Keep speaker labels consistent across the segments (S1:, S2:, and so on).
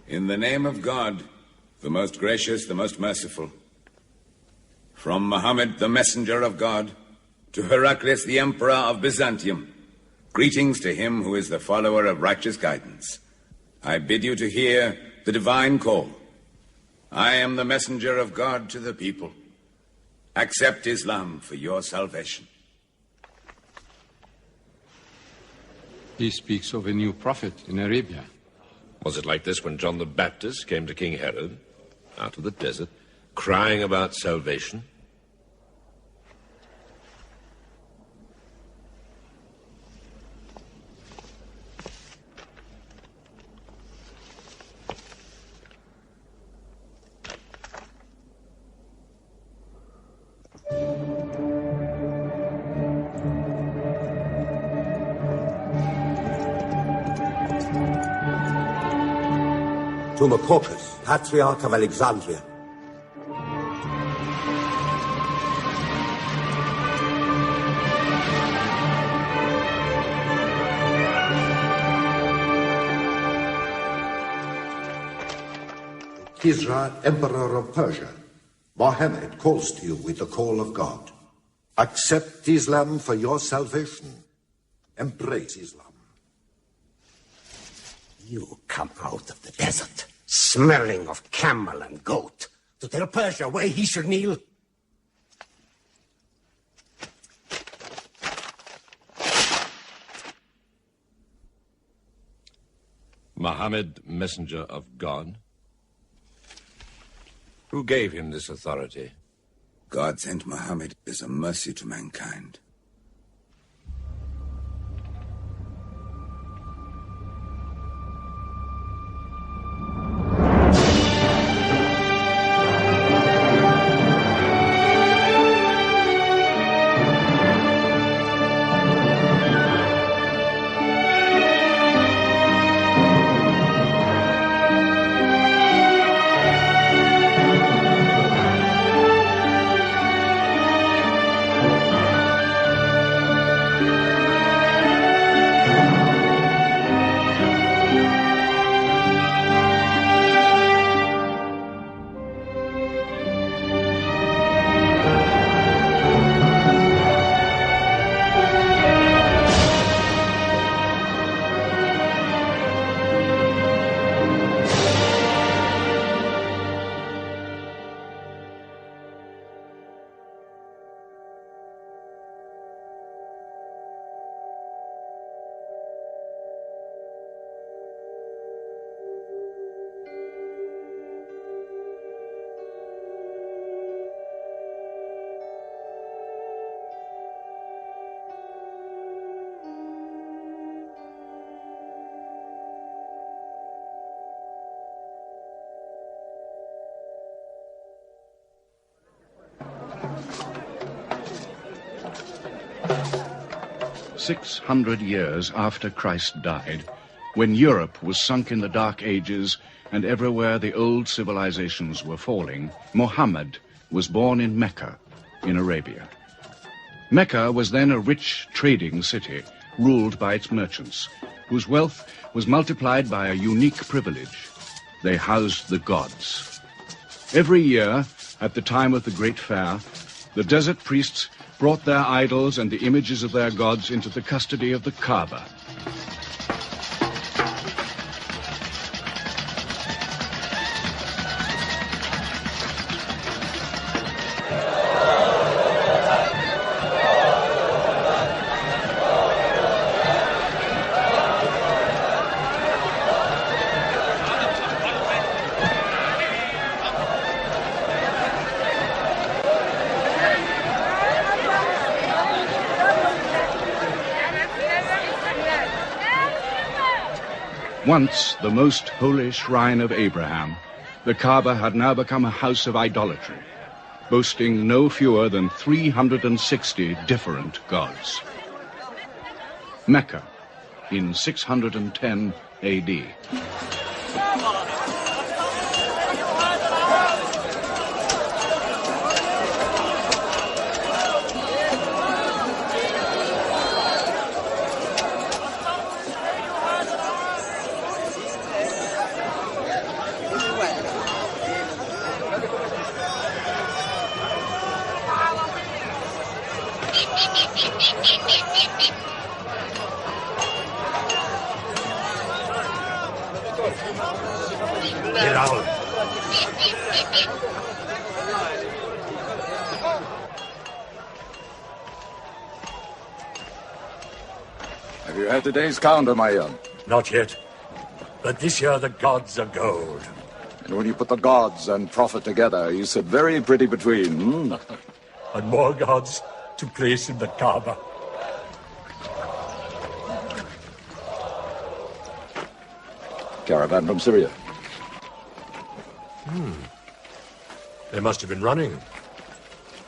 S1: In the name of God, the most gracious, the most merciful, from Muhammad, the messenger of God, to Heraclius, the emperor of Byzantium, greetings to him who is the follower of righteous guidance. I bid you to hear the divine call. I am the messenger of God to the people. Accept Islam for your salvation.
S2: He speaks of a new prophet in Arabia.
S3: Was it like this when John the Baptist came to King Herod, out of the desert, crying about salvation?
S4: To Macocus, Patriarch of Alexandria. Kisra, Emperor of Persia, Mohammed calls to you with the call of God. Accept Islam for your salvation. Embrace Islam.
S5: You come out of the desert, smelling of camel and goat, to tell Persia where he should kneel?
S3: Muhammad, messenger of God? Who gave him this authority?
S1: God sent Muhammad as a mercy to mankind.
S6: "600 years after Christ died, when Europe was sunk in the Dark Ages and everywhere the old civilizations were falling, Muhammad was born in Mecca, in Arabia. Mecca was then a rich trading city ruled by its merchants, whose wealth was multiplied by a unique privilege. They housed the gods. Every year, at the time of the great fair, the desert priests brought their idols and the images of their gods into the custody of the Kaaba. Once the most holy shrine of Abraham, the Kaaba had now become a house of idolatry, boasting no fewer than 360 different gods. Mecca, in 610 AD.
S7: Have you had today's calendar, my young?
S8: Not yet. But this year the gods are gold.
S7: And when you put the gods and prophet together, you sit very pretty between,
S8: And more gods to place in the Kaaba.
S7: Caravan from Syria.
S8: They must have been running.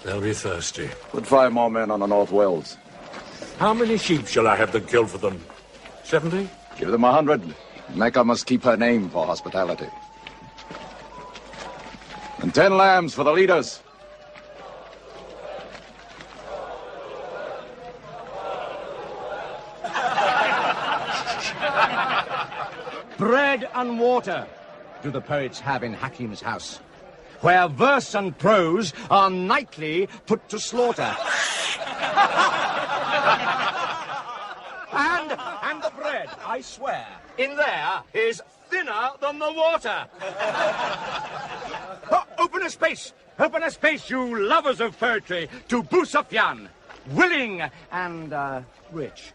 S8: They'll be thirsty.
S7: Put 5 more men on the North Wells.
S8: How many sheep shall I have them kill for them? 70?
S7: Give them 100. Mecca must keep her name for hospitality. And 10 lambs for the leaders.
S9: Bread and water do the poets have in Hakim's house, where verse and prose are nightly put to slaughter. And the bread, I swear, in there is thinner than the water. Open a space, you lovers of poetry, to Busufyan, willing and rich,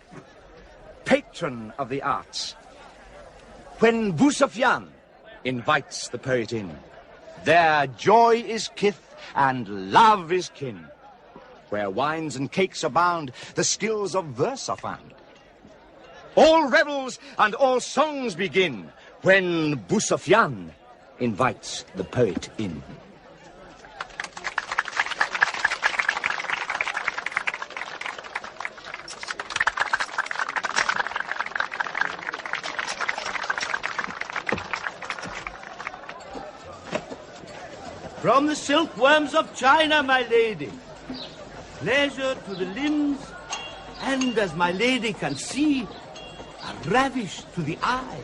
S9: patron of the arts. When Busufyan invites the poet in, there joy is kith and love is kin. Where wines and cakes abound, the skills of verse are found. All revels and all songs begin when Busufyan invites the poet in.
S10: From the silkworms of China, my lady. Pleasure to the limbs, and as my lady can see, a ravish to the eye.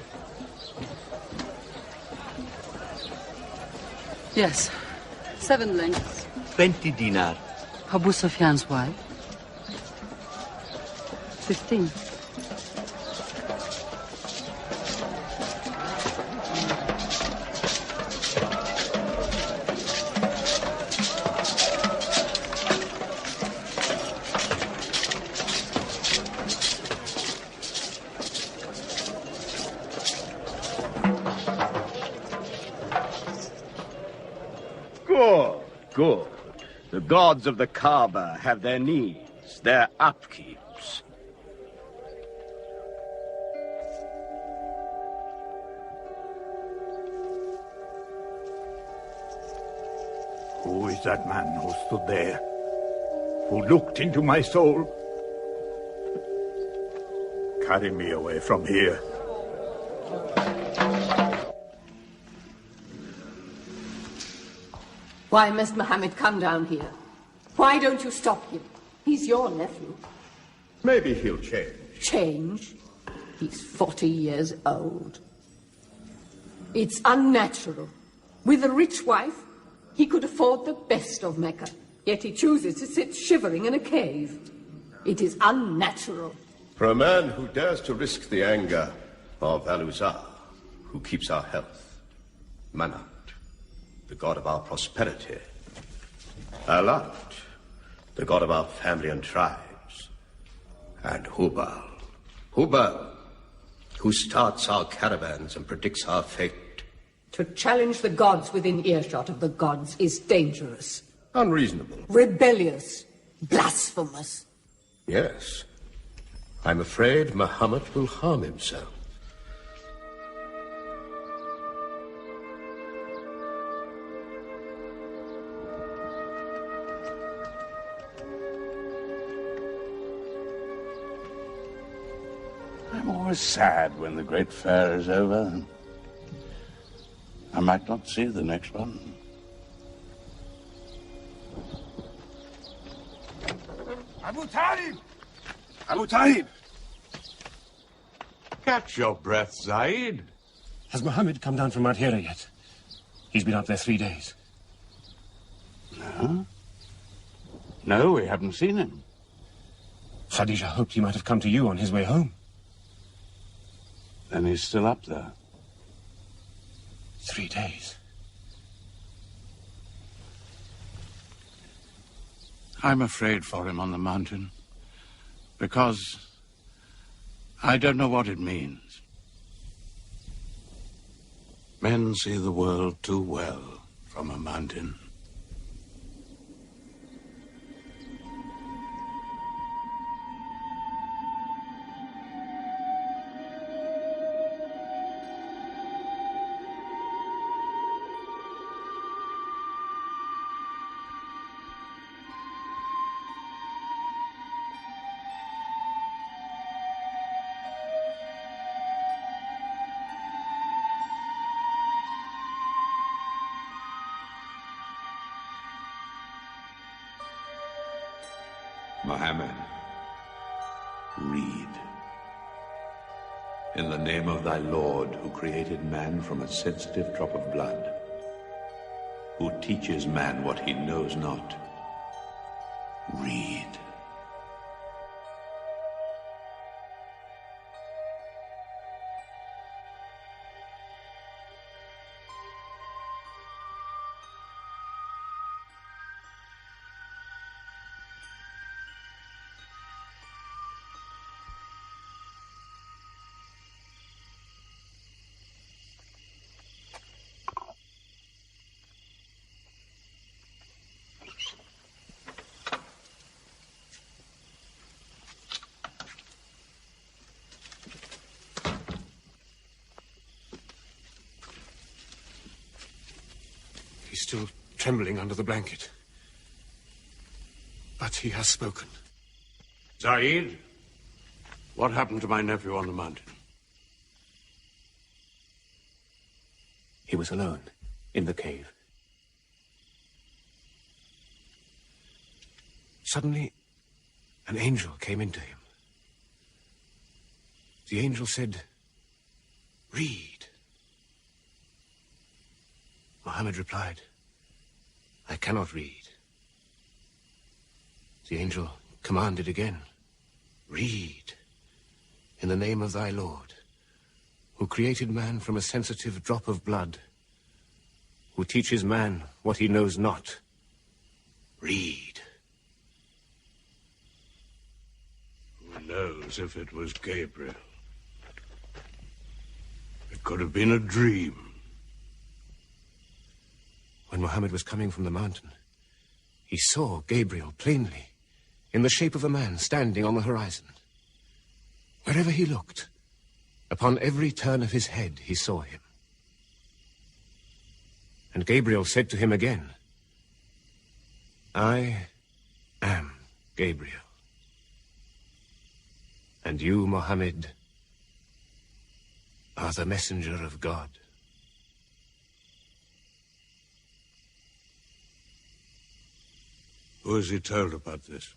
S11: Yes, 7 lengths.
S10: 20 dinar.
S11: Abu Sufyan's wife. 15.
S9: Good. The gods of the Kaaba have their needs, their upkeeps.
S12: Who is that man who stood there? Who looked into my soul? Carry me away from here.
S13: Why must Muhammad come down here? Why don't you stop him? He's your nephew.
S14: Maybe he'll change.
S13: Change? He's 40 years old. It's unnatural. With a rich wife, he could afford the best of Mecca. Yet he chooses to sit shivering in a cave. It is unnatural.
S14: For a man who dares to risk the anger of Al-Uzza, who keeps our health, Manat, the god of our prosperity, Alat, the god of our family and tribes, and Hubal, who starts our caravans and predicts our fate.
S13: To challenge the gods within earshot of the gods is dangerous.
S14: Unreasonable.
S13: Rebellious. Blasphemous.
S14: Yes. I'm afraid Muhammad will harm himself.
S12: I'm always sad when the great fair is over. I might not see the next one.
S15: Abu Talib! Abu Talib!
S12: Catch your breath, Zaid.
S8: Has Muhammad come down from Mount Hira yet? He's been out there 3 days.
S12: No? No, we haven't seen him.
S8: Khadija hoped he might have come to you on his way home.
S12: Then he's still up there.
S8: 3 days.
S12: I'm afraid for him on the mountain, because I don't know what it means. Men see the world too well from a mountain.
S16: Muhammad, read. In the name of thy Lord, who created man from a sensitive drop of blood, who teaches man what he knows not, read.
S8: He's still trembling under the blanket. But he has spoken.
S12: Zaid, what happened to my nephew on the mountain?
S8: He was alone in the cave. Suddenly, an angel came into him. The angel said, "Read." Muhammad replied, "I cannot read." The angel commanded again, "Read, in the name of thy Lord, who created man from a sensitive drop of blood, who teaches man what he knows not. Read."
S12: Who knows if it was Gabriel? It could have been a dream.
S8: When Muhammad was coming from the mountain, he saw Gabriel plainly, in the shape of a man standing on the horizon. Wherever he looked, upon every turn of his head, he saw him. And Gabriel said to him again, "I am Gabriel. And you, Muhammad, are the messenger of God."
S12: Who has he told about this?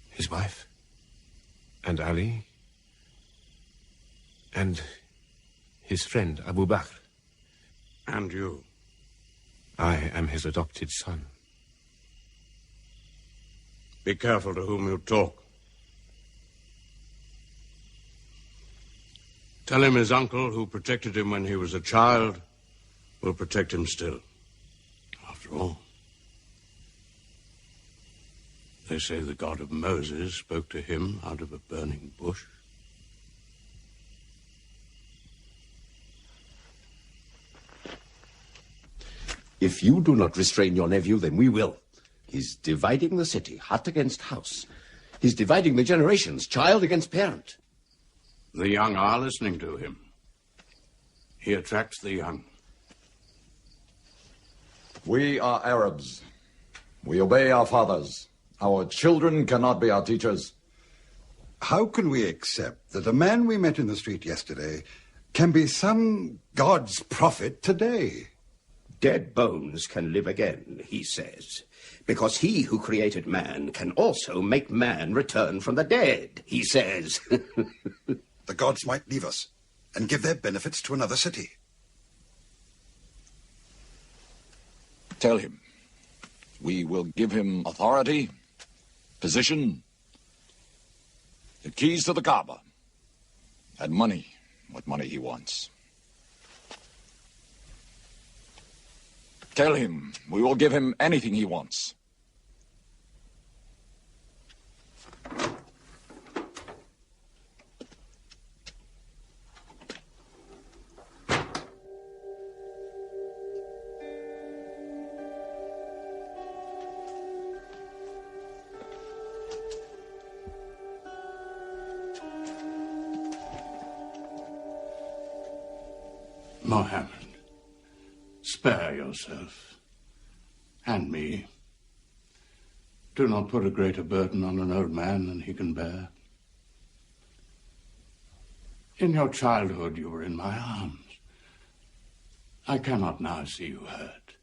S8: His wife. And Ali. And his friend, Abu Bakr.
S12: And you?
S8: I am his adopted son.
S12: Be careful to whom you talk. Tell him his uncle, who protected him when he was a child, will protect him still. After all, they say the God of Moses spoke to him out of a burning bush.
S5: If you do not restrain your nephew, then we will. He's dividing the city, hut against house. He's dividing the generations, child against parent.
S12: The young are listening to him. He attracts the young.
S7: We are Arabs. We obey our fathers. Our children cannot be our teachers.
S15: How can we accept that a man we met in the street yesterday can be some God's prophet today?
S5: Dead bones can live again, he says, because he who created man can also make man return from the dead, he says.
S15: The gods might leave us and give their benefits to another city.
S7: Tell him. We will give him authority, position, the keys to the Kaaba, and money, what money he wants. Tell him we will give him anything he wants.
S12: Mohammed, spare yourself. And me. Do not put a greater burden on an old man than he can bear. In your childhood, you were in my arms. I cannot now see you hurt.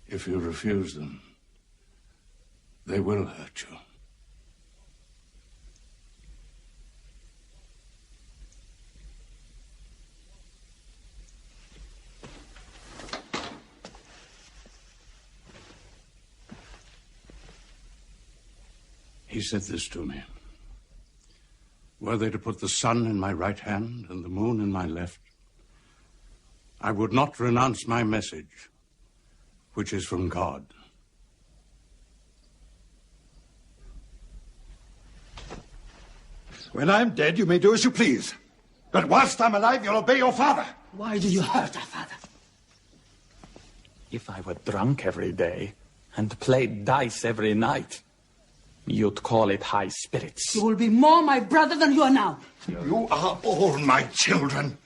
S12: If you refuse them, they will hurt you. He said this to me. Were they to put the sun in my right hand and the moon in my left, I would not renounce my message, which is from God.
S15: When I'm dead, you may do as you please. But whilst I'm alive, you'll obey your father.
S17: Why do you hurt our father? If I were drunk every day and played dice every night, you'd call it high spirits.
S11: You will be more my brother than you are now.
S15: You are all my children.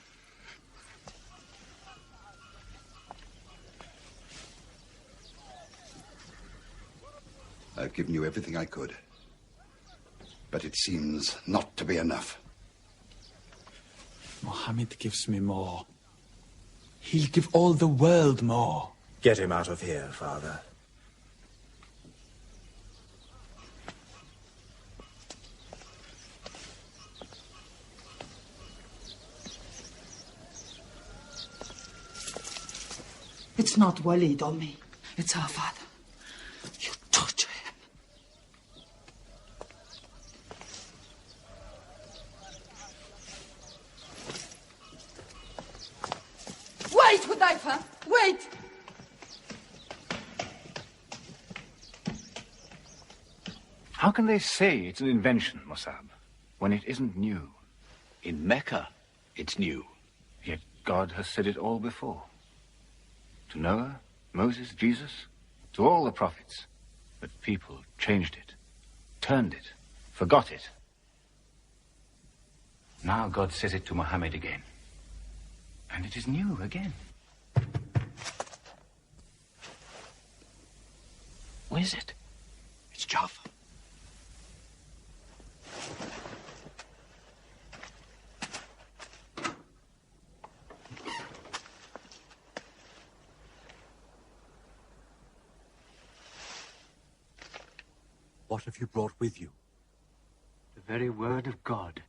S15: I've given you everything I could. But it seems not to be enough.
S17: Mohammed gives me more. He'll give all the world more.
S9: Get him out of here, Father.
S11: It's not Walid or me. It's our father. You torture him. Wait, Hudayfa! Wait!
S18: How can they say it's an invention, Musab, when it isn't new?
S16: In Mecca, it's new.
S18: Yet God has said it all before. To Noah, Moses, Jesus, to all the prophets. But people changed it, turned it, forgot it. Now God says it to Muhammad again. And it is new again. What is it?
S16: It's Jaffa.
S19: What have you brought with you?
S18: The very word of God.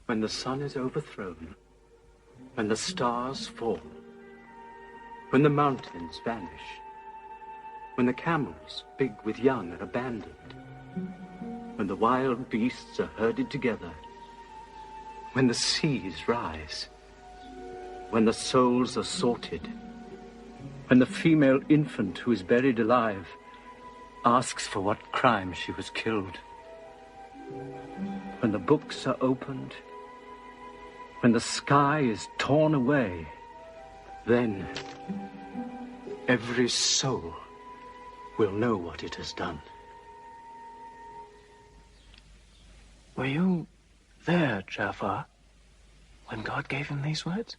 S18: When the sun is overthrown, when the stars fall, when the mountains vanish, when the camels, big with young, are abandoned, when the wild beasts are herded together, when the seas rise, when the souls are sorted, when the female infant who is buried alive asks for what crime she was killed, when the books are opened, when the sky is torn away, then every soul will know what it has done.
S8: Were you there, Jafar, when God gave him these words?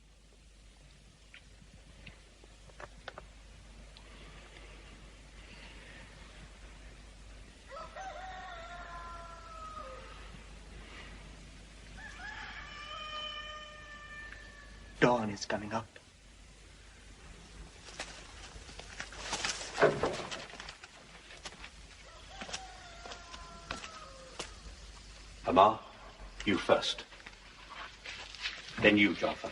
S19: Dawn is coming up.
S18: Amar, you first. Then you, Jafar.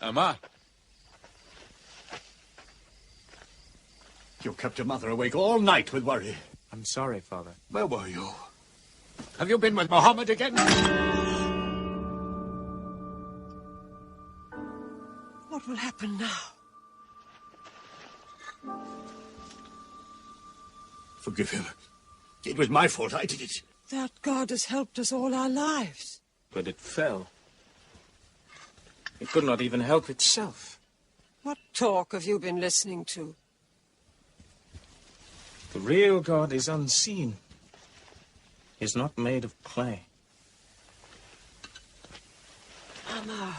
S19: Amar! You kept your mother awake all night with worry.
S8: I'm sorry, Father.
S19: Where were you? Have you been with Muhammad again?
S20: What will happen now?
S19: Forgive him. It was my fault. I did it.
S20: That God has helped us all our lives.
S8: But it fell. It could not even help itself.
S20: What talk have you been listening to?
S8: The real God is unseen. He is not made of clay.
S20: Amar,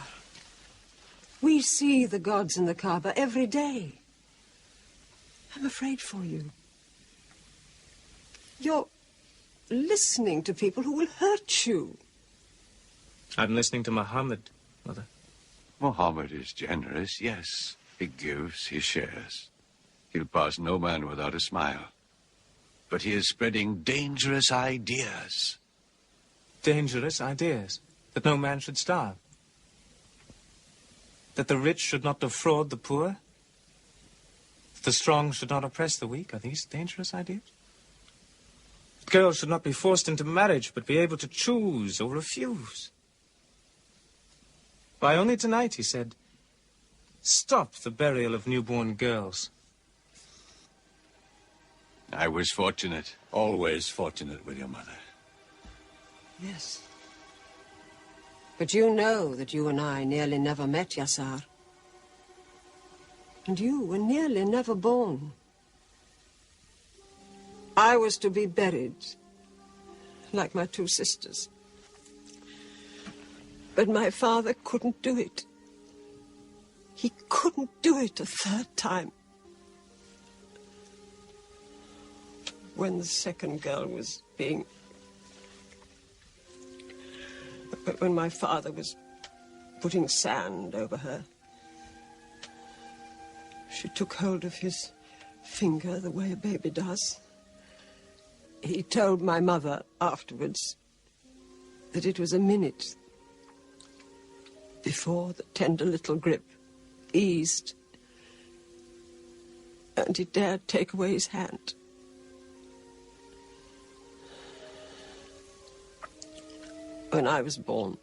S20: we see the gods in the Kaaba every day. I'm afraid for you. You're listening to people who will hurt you.
S8: I'm listening to Muhammad, Mother.
S16: Muhammad is generous, yes. He gives, he shares. He'll pass no man without a smile. But he is spreading dangerous ideas.
S8: Dangerous ideas? That no man should starve? That the rich should not defraud the poor? That the strong should not oppress the weak? Are these dangerous ideas? That girls should not be forced into marriage, but be able to choose or refuse? Why, only tonight he said, "Stop the burial of newborn girls."
S16: I was fortunate, always fortunate with your mother.
S20: Yes. But you know that you and I nearly never met, Yassar. And you were nearly never born. I was to be buried, like my two sisters. But my father couldn't do it. He couldn't do it a third time. When the second girl was being... When my father was putting sand over her, she took hold of his finger the way a baby does. He told my mother afterwards that it was a minute before the tender little grip eased and he dared take away his hand. When I was born,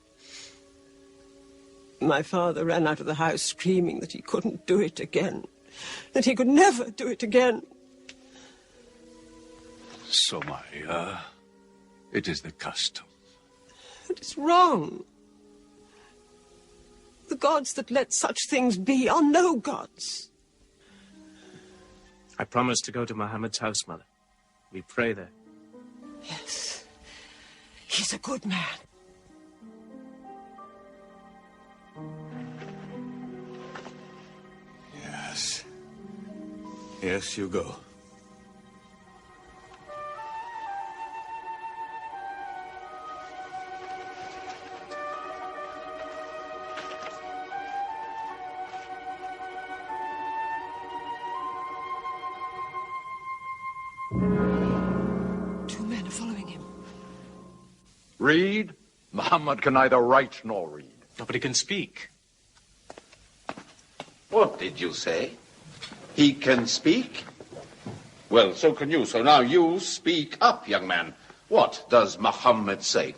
S20: my father ran out of the house screaming that he couldn't do it again, that he could never do it again.
S16: So, Maria, it is the custom.
S20: But it's wrong. The gods that let such things be are no gods.
S21: I promised to go to Muhammad's house, Mother. We pray there.
S20: Yes, he's a good man.
S16: Yes. Yes, you go.
S20: Two men are following him.
S7: Read? Muhammad can neither write nor read.
S21: Nobody can speak.
S5: What did you say? He can speak? Well, so can you. So now you speak up, young man. What does Muhammad say?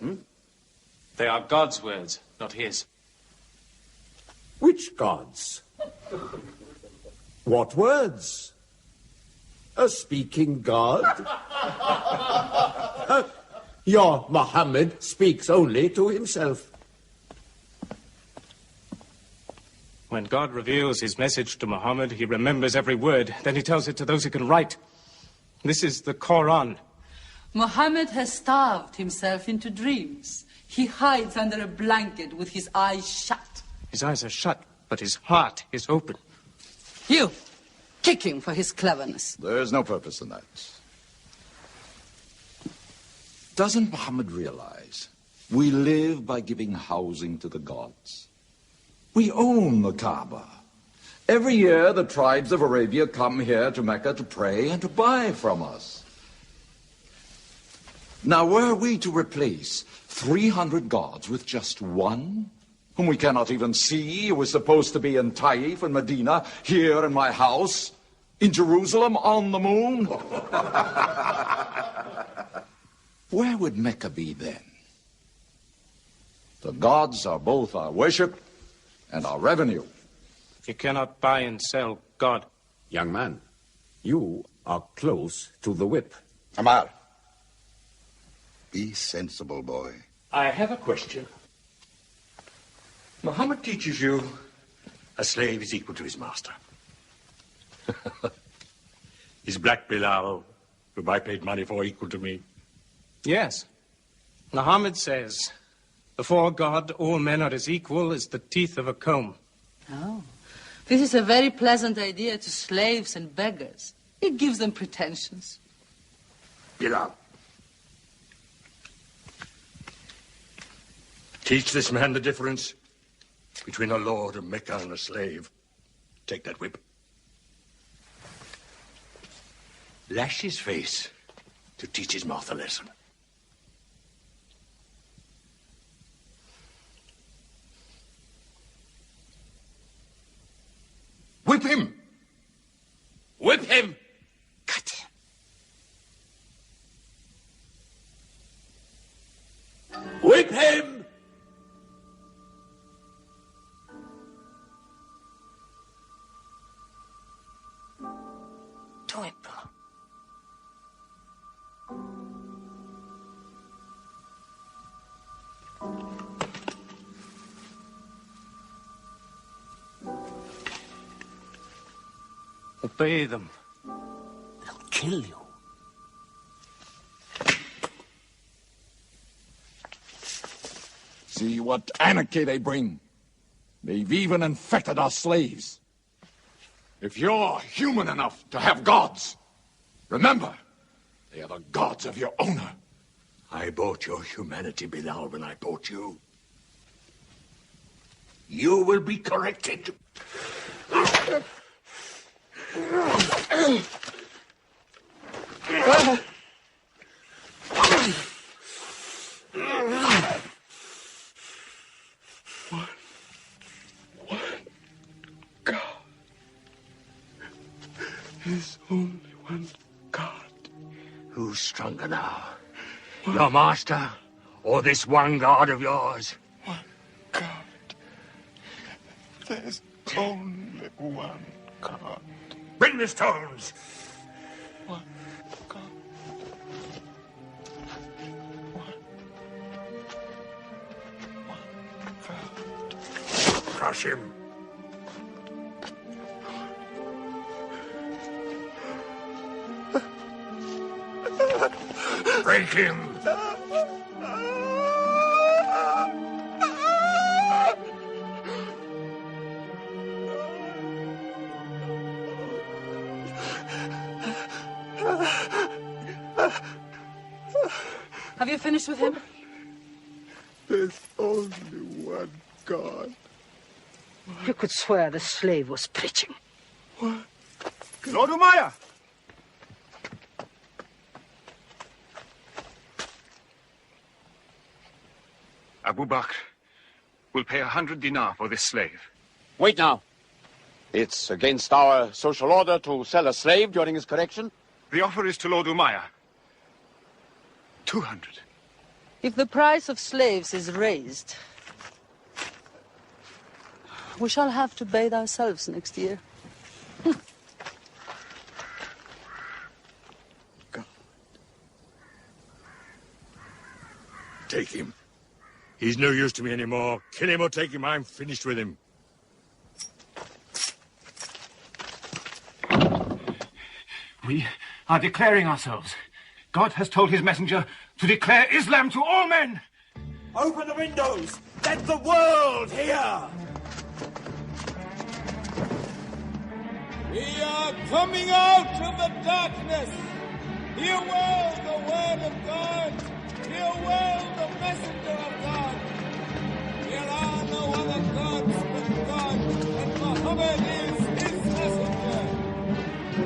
S21: They are God's words, not his.
S22: Which gods? What words? A speaking God? Your Muhammad speaks only to himself.
S21: When God reveals his message to Muhammad, he remembers every word. Then he tells it to those who can write. This is the Quran.
S11: Muhammad has starved himself into dreams. He hides under a blanket with his eyes shut.
S21: His eyes are shut, but his heart is open.
S11: You, kick him for his cleverness.
S7: There's no purpose in that. Doesn't Muhammad realize we live by giving housing to the gods? We own the Kaaba. Every year the tribes of Arabia come here to Mecca to pray and to buy from us. Now, were we to replace 300 gods with just one, whom we cannot even see, who is supposed to be in Taif and Medina, here in my house, in Jerusalem, on the moon? Where would Mecca be then? The gods are both our worship and our revenue.
S21: You cannot buy and sell God.
S22: Young man, you are close to the whip.
S4: Amar. Be sensible, boy.
S19: I have a question. Muhammad teaches you a slave is equal to his master. Is Black Bilal, whom I paid money for, equal to me?
S21: Yes. Muhammad says, before God, all men are as equal as the teeth of a comb.
S11: Oh, this is a very pleasant idea to slaves and beggars. It gives them pretensions.
S19: Bilal. Teach this man the difference between a lord of Mecca and a slave. Take that whip. Lash his face to teach his mouth a lesson. Whip him! Whip him!
S11: Cut him.
S19: Whip him!
S11: Do it, bro.
S21: Obey them.
S19: They'll kill you.
S7: See what anarchy they bring. They've even infected our slaves. If you're human enough to have gods, remember, they are the gods of your owner.
S19: I bought your humanity, Bilal, when I bought you. You will be corrected. There's only one God.
S2: Who's stronger now? Your master, or this one God of yours?
S19: One God. There's only one God.
S2: Bring the stones!
S19: One God. One God.
S2: Crush him. Break him.
S11: Have you finished with him?
S19: There's only one God.
S3: You could swear the slave was preaching.
S19: What?
S9: Lord Umaya!
S6: Abu Bakr will pay 100 dinar for this slave.
S5: Wait now. It's against our social order to sell a slave during his correction.
S6: The offer is to Lord Umaya. 200.
S11: If the price of slaves is raised, we shall have to bathe ourselves next year.
S2: Take him. He's no use to me anymore. Kill him or take him. I'm finished with him.
S9: We are declaring ourselves. God has told his messenger to declare Islam to all men.
S19: Open the windows! Let the world hear!
S1: We are coming out of the darkness. Hear well the word of God. Hear well the messenger of God. There are no other gods but God, and Muhammad is his messenger.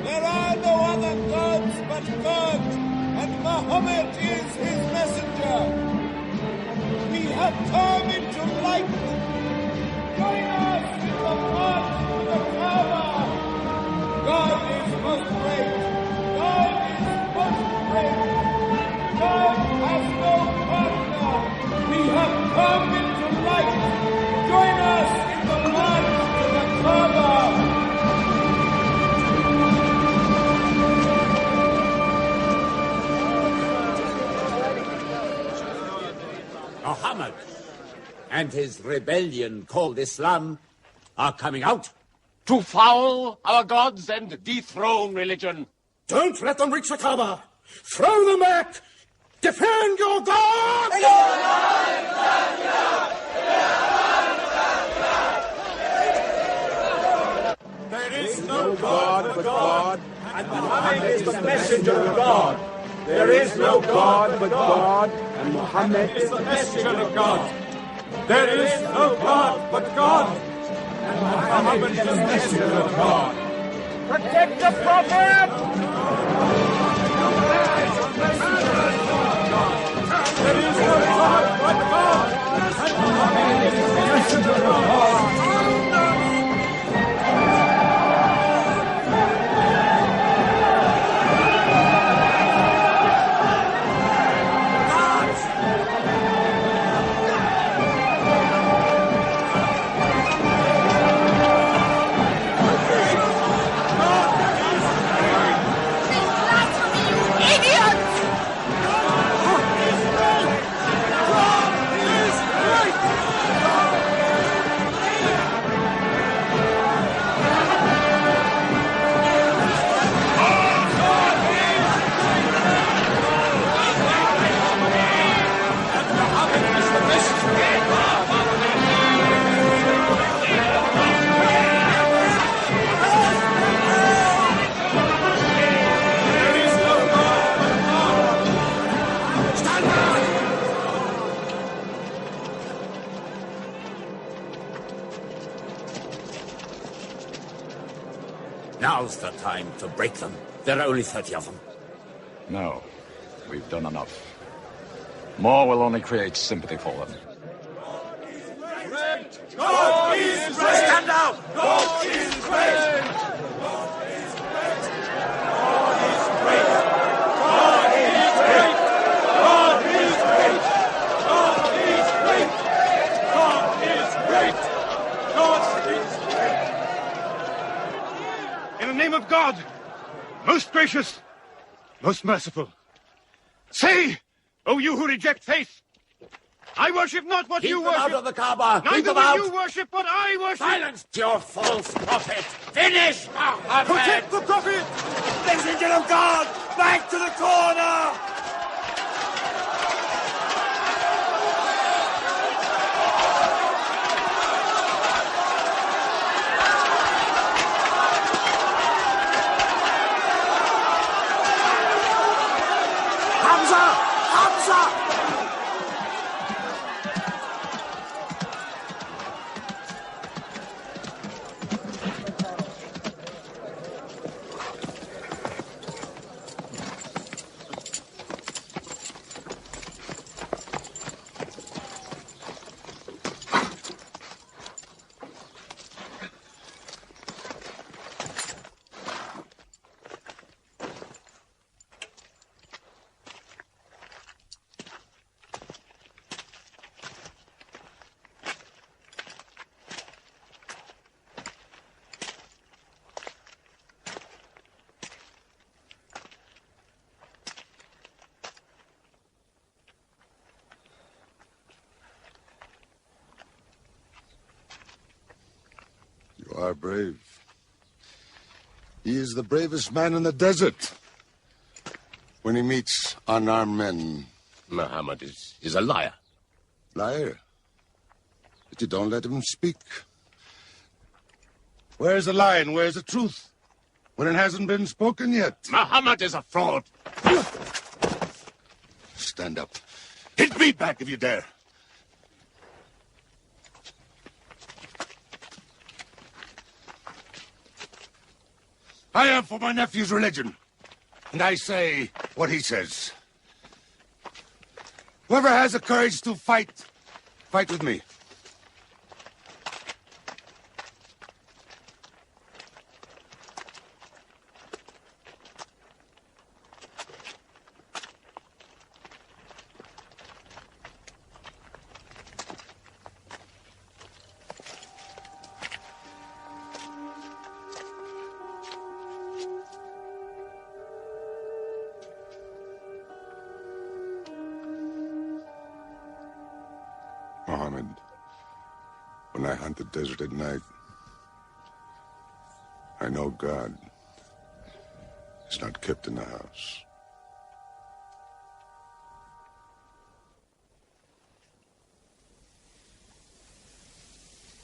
S1: There are no other gods but God, and Muhammad is his messenger. We have come into light. Join us in the march to the Kaaba. God is most great. God is most great. God has no partner. We have come into light. Join us in the march to the Kaaba.
S22: Muhammad and his rebellion called Islam are coming out
S5: to foul our gods and dethrone religion.
S19: Don't let them reach the Kaaba. Throw them back. Defend your God!
S22: There is no God but God, and Muhammad is the messenger of God. There is no God but God, and Muhammad is the messenger of God. There is no God but God, and Muhammad is the messenger of God.
S19: Protect the Prophet!
S22: There is no God but God, and Muhammad is the messenger of God. Now's the time to break them. There are only 30 of them.
S7: No, we've done enough. More will only create sympathy for them.
S19: God is great! Stand down! God is great!
S9: name of God, most gracious, most merciful, say, O you who reject faith, I worship not what you worship.
S19: Keep them out of the Kaaba.
S9: Neither
S19: Keep them
S9: will
S19: out.
S9: you worship what I worship.
S19: Silence your false prophet. Finish, Muhammad.
S9: Protect the prophet.
S19: Messenger of God, back to the corner.
S10: You are brave. He is the bravest man in the desert. When he meets unarmed men...
S5: Muhammad is a liar.
S10: Liar? But you don't let him speak. Where's the lie and where's the truth? When it hasn't been spoken yet.
S5: Muhammad is a fraud.
S10: Stand up. Hit me back if you dare. I am for my nephew's religion, and I say what he says. Whoever has the courage to fight, fight with me. Muhammad, when I hunt the desert at night, I know God is not kept in the house.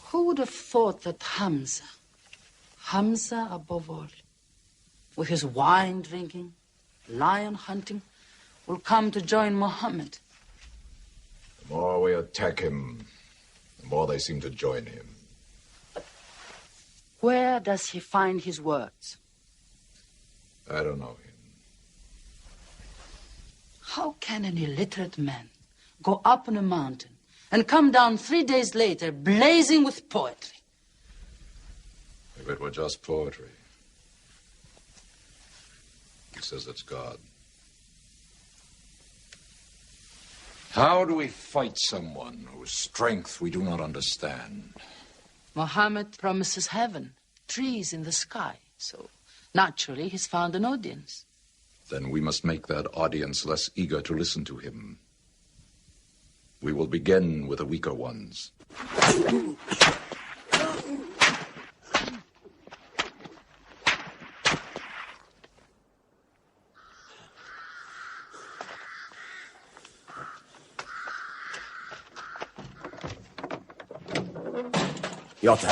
S11: Who would have thought that Hamza above all, with his wine drinking, lion hunting, will come to join Muhammad?
S7: The more we attack him, the more they seem to join him.
S11: Where does he find his words?
S7: I don't know him.
S11: How can an illiterate man go up on a mountain and come down 3 days later blazing with poetry?
S7: If it were just poetry. He says it's God. How do we fight someone whose strength we do not understand?
S11: Muhammad promises heaven, trees in the sky, so naturally he's found an audience.
S7: Then we must make that audience less eager to listen to him. We will begin with the weaker ones.
S5: Your turn.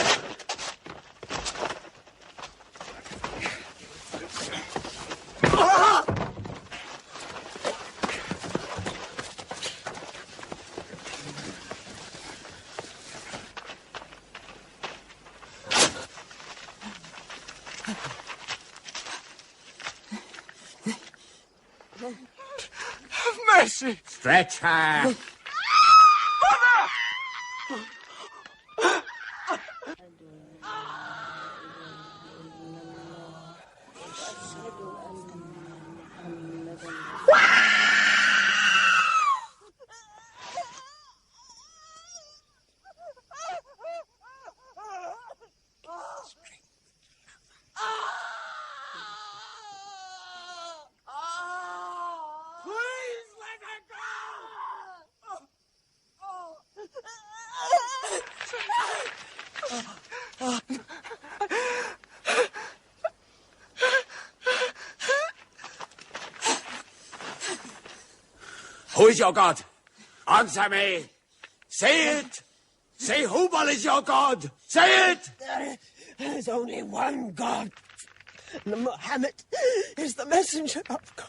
S2: Have mercy.
S5: Stretch her.
S19: Who is your God? Answer me. Say it. Say Hubal is your God. Say it.
S20: There is only one God. And Muhammad is the messenger of God.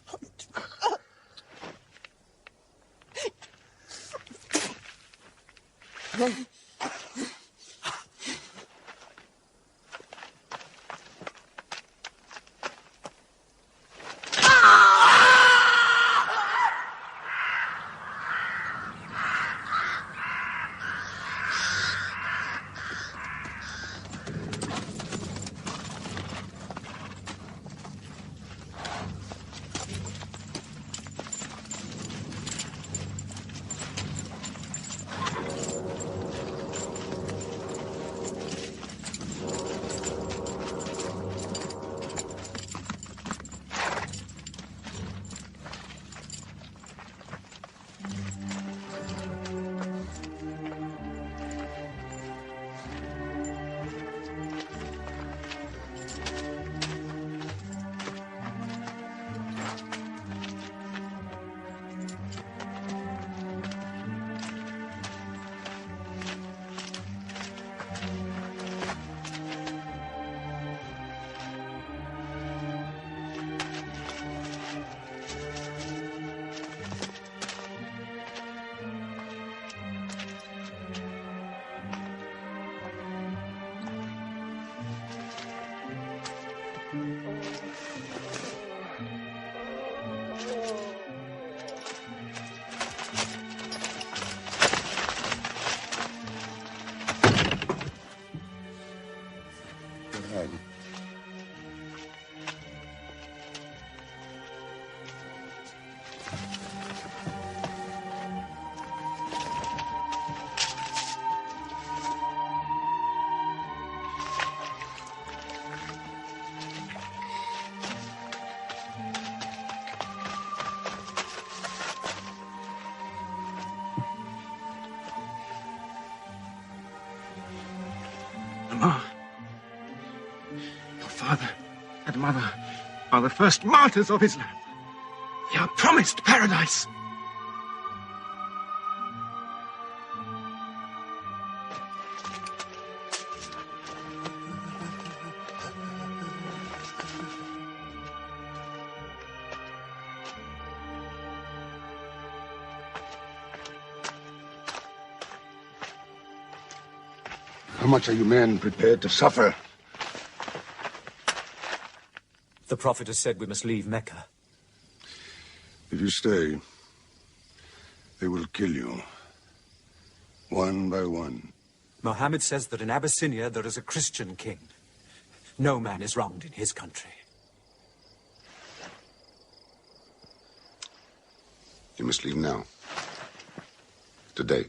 S9: Your father and mother are the first martyrs of Islam. They are promised paradise.
S10: How much are you men prepared to suffer?
S13: The Prophet has said we must leave Mecca.
S10: If you stay, they will kill you. One by one.
S13: Muhammad says that in Abyssinia there is a Christian king. No man is wronged in his country.
S10: You must leave now. Today.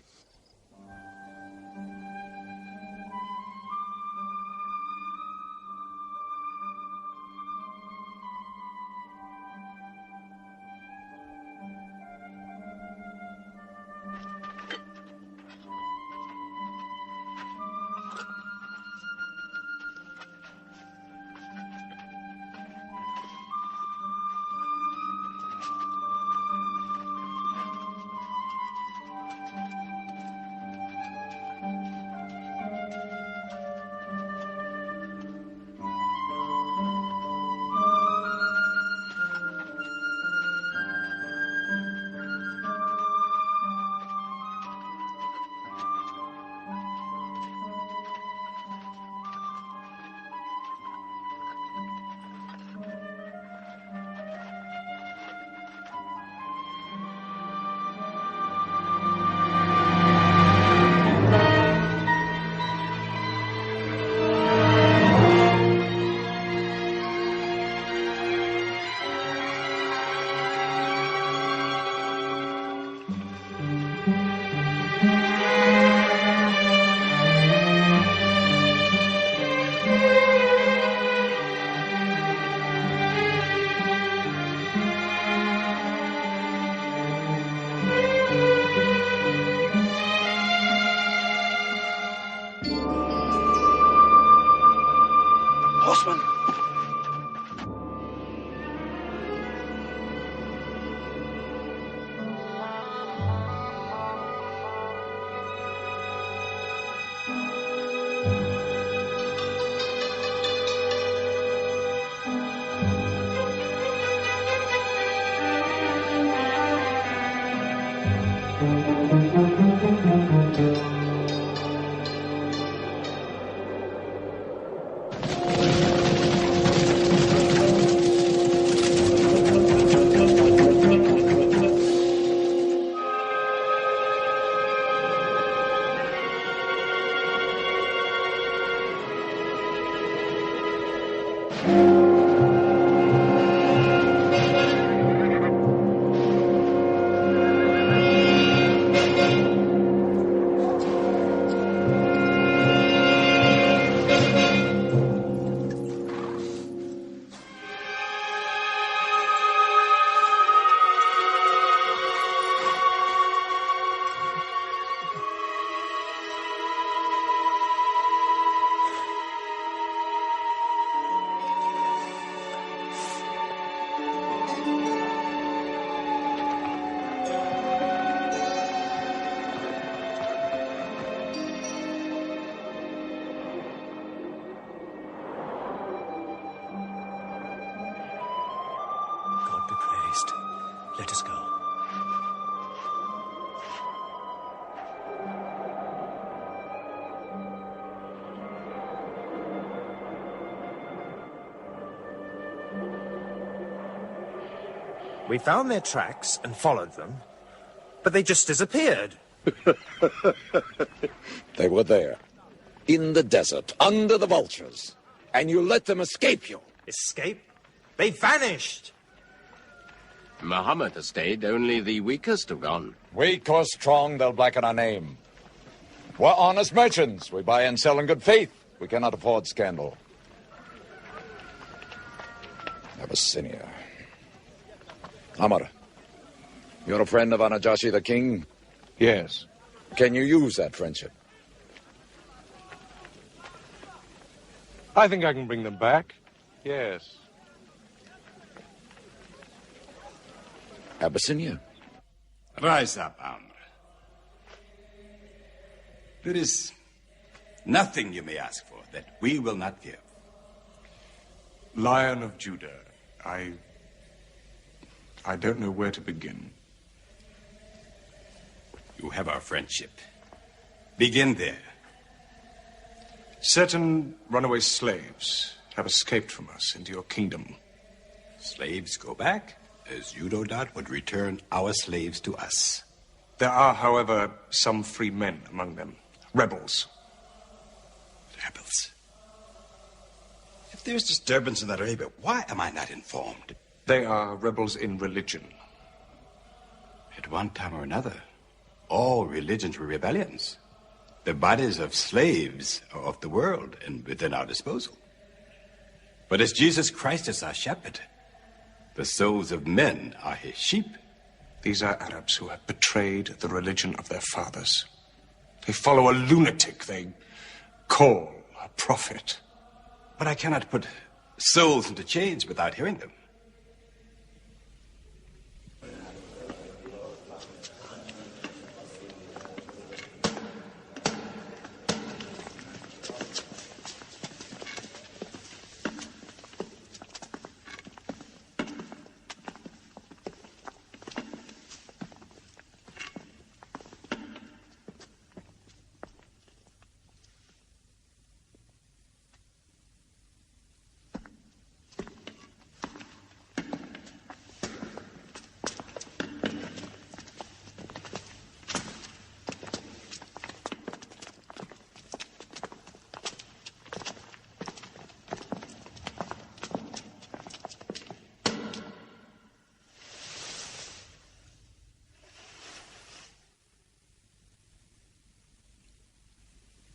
S9: Horseman!
S13: God be praised. Let us go.
S9: We found their tracks and followed them, but they just disappeared.
S7: They were there, in the desert, under the vultures, and you let them escape you.
S9: Escape? They vanished!
S5: Muhammad has stayed. Only the weakest have gone.
S7: Weak or strong, they'll blacken our name. We're honest merchants. We buy and sell in good faith. We cannot afford scandal. Abyssinia. Amr, you're a friend of Anajashi the king?
S6: Yes.
S7: Can you use that friendship?
S6: I think I can bring them back. Yes.
S7: Abyssinia.
S1: Rise up, Amr. There is nothing you may ask for that we will not give.
S6: Lion of Judah, I don't know where to begin.
S1: You have our friendship. Begin there.
S6: Certain runaway slaves have escaped from us into your kingdom.
S1: Slaves go back, as you no doubt would return our slaves to us.
S6: There are, however, some free men among them. Rebels.
S1: Rebels? If there's disturbance in Arabia, why am I not informed?
S6: They are rebels in religion.
S1: At one time or another, all religions were rebellions. The bodies of slaves are of the world and within our disposal. But as Jesus Christ is our shepherd, the souls of men are his sheep.
S6: These are Arabs who have betrayed the religion of their fathers. They follow a lunatic they call a prophet.
S1: But I cannot put souls into chains without hearing them.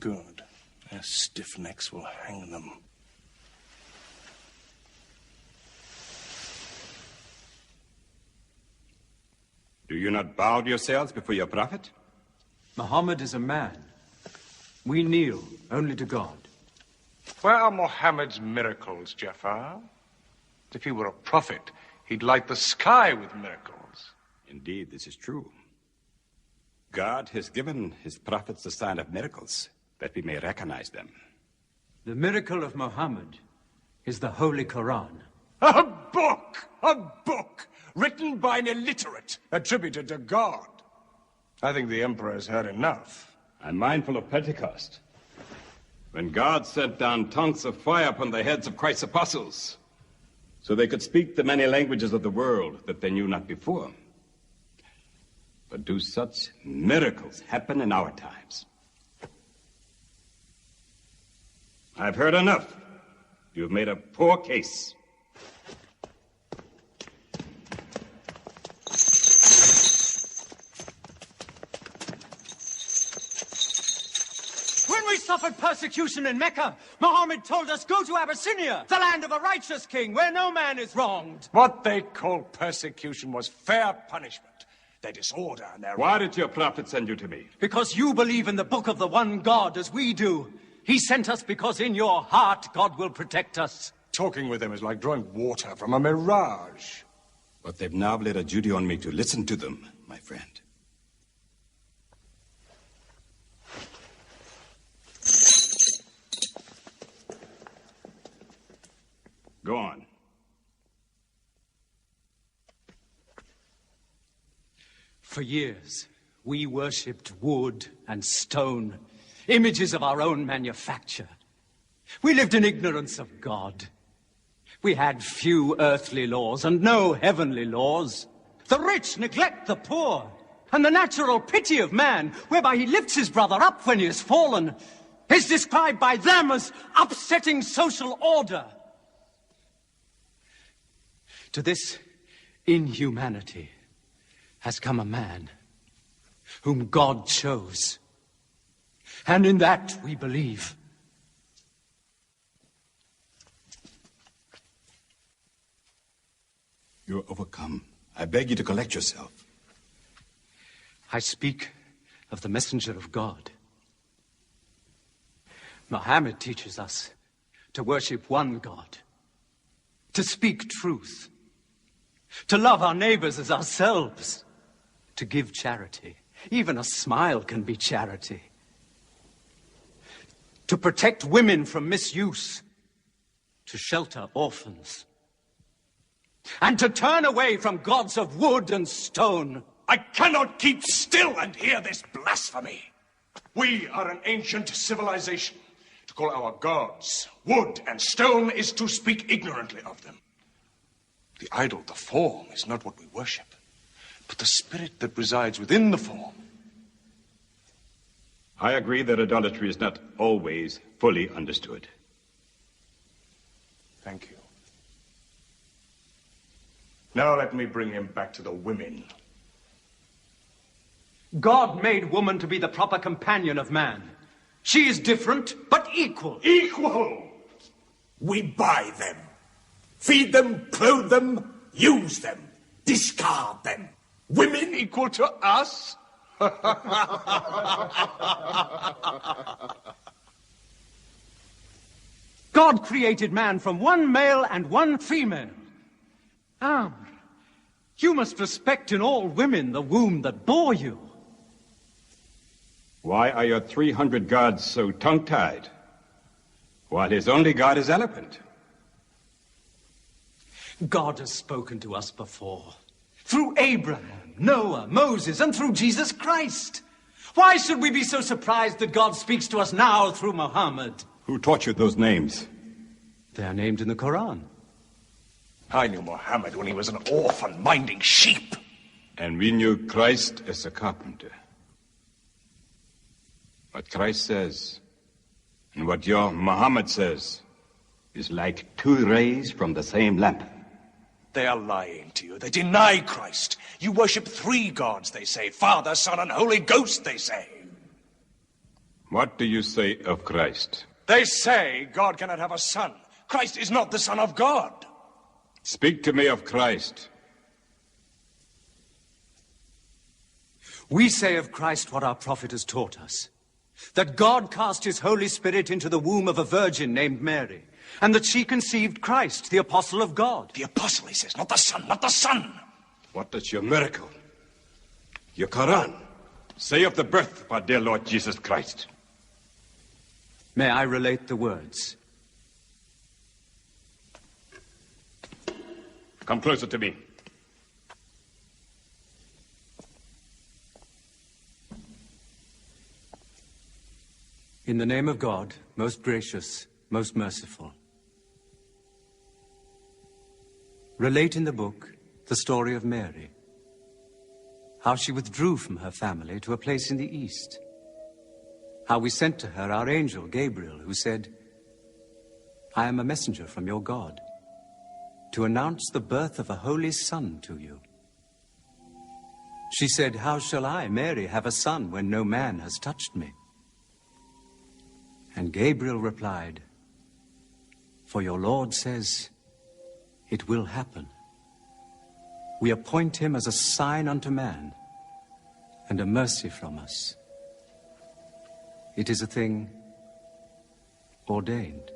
S6: Good. Their stiff necks will hang them.
S1: Do you not bow yourselves before your prophet?
S18: Muhammad is a man. We kneel only to God.
S6: Where are Muhammad's miracles, Jafar? If he were a prophet, he'd light the sky with miracles.
S1: Indeed, this is true. God has given his prophets the sign of miracles, that we may recognize them.
S18: The miracle of Muhammad is the Holy Quran.
S6: A book! A book! Written by an illiterate, attributed to God. I think the Emperor has heard enough.
S1: I'm mindful of Pentecost, when God sent down tongues of fire upon the heads of Christ's apostles, so they could speak the many languages of the world that they knew not before. But do such miracles happen in our times? I've heard enough.
S12: You've made a poor case.
S14: When we suffered persecution in Mecca, Muhammad told us, go to Abyssinia, the land of a righteous king, where no man is wronged.
S9: What they called persecution was fair punishment. Their disorder and their...
S12: Why did your prophet send you to me?
S14: Because you believe in the book of the one God as we do. He sent us because in your heart God will protect us.
S9: Talking with them is like drawing water from a mirage.
S12: But they've now laid a duty on me to listen to them, my friend. Go on.
S14: For years, we worshipped wood and stone, images of our own manufacture. We lived in ignorance of God. We had few earthly laws and no heavenly laws. The rich neglect the poor, and the natural pity of man, whereby he lifts his brother up when he has fallen, is described by them as upsetting social order. To this inhumanity has come a man whom God chose. And in that we believe.
S12: You're overcome. I beg you to collect yourself.
S14: I speak of the messenger of God. Muhammad teaches us to worship one God, to speak truth, to love our neighbors as ourselves, to give charity. Even a smile can be charity. To protect women from misuse, to shelter orphans, and to turn away from gods of wood and stone.
S9: I cannot keep still and hear this blasphemy. We are an ancient civilization. To call our gods wood and stone is to speak ignorantly of them. The idol, the form, is not what we worship, but the spirit that resides within the form.
S12: I agree that idolatry is not always fully understood.
S9: Thank you. Now let me bring him back to the women.
S14: God made woman to be the proper companion of man. She is different, but equal.
S9: Equal!
S19: We buy them. Feed them, clothe them, use them, discard them.
S9: Women equal to us?
S14: God created man from one male and one female. You must respect in all women the womb that bore you.
S12: Why are your 300 gods so tongue-tied, while his only god is eloquent?
S14: God has spoken to us before, through Abraham, Noah, Moses, and through Jesus Christ. Why should we be so surprised that God speaks to us now through Muhammad?
S12: Who taught you those names?
S14: They are named in the Quran.
S9: I knew Muhammad when he was an orphan minding sheep.
S12: And we knew Christ as a carpenter. What Christ says, and what your Muhammad says, is like two rays from the same lamp.
S9: They are lying to you. They deny Christ. You worship three gods, they say. Father, Son, and Holy Ghost, they say.
S12: What do you say of Christ?
S9: They say God cannot have a son. Christ is not the Son of God.
S12: Speak to me of Christ.
S14: We say of Christ what our prophet has taught us. That God cast his Holy Spirit into the womb of a virgin named Mary, and that she conceived Christ, the apostle of God.
S9: The apostle, he says, not the son, not the son.
S12: What does your miracle, your Quran, say of the birth of our dear Lord Jesus Christ?
S14: May I relate the words?
S12: Come closer to me.
S14: In the name of God, most gracious, most merciful. Relate in the book the story of Mary, how she withdrew from her family to a place in the east, how we sent to her our angel Gabriel, who said,
S13: I am a messenger from your God to announce the birth of a holy son to you. She said, how shall I, Mary, have a son when no man has touched me? And Gabriel replied, for your Lord says, it will happen. We appoint him as a sign unto man and a mercy from us. It is a thing ordained.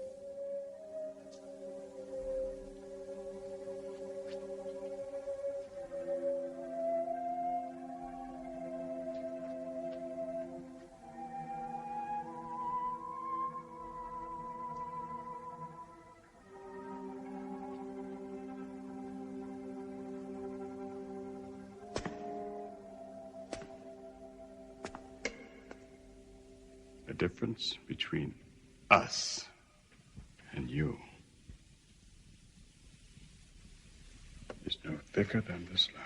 S12: The difference between us and you is no thicker than this lie.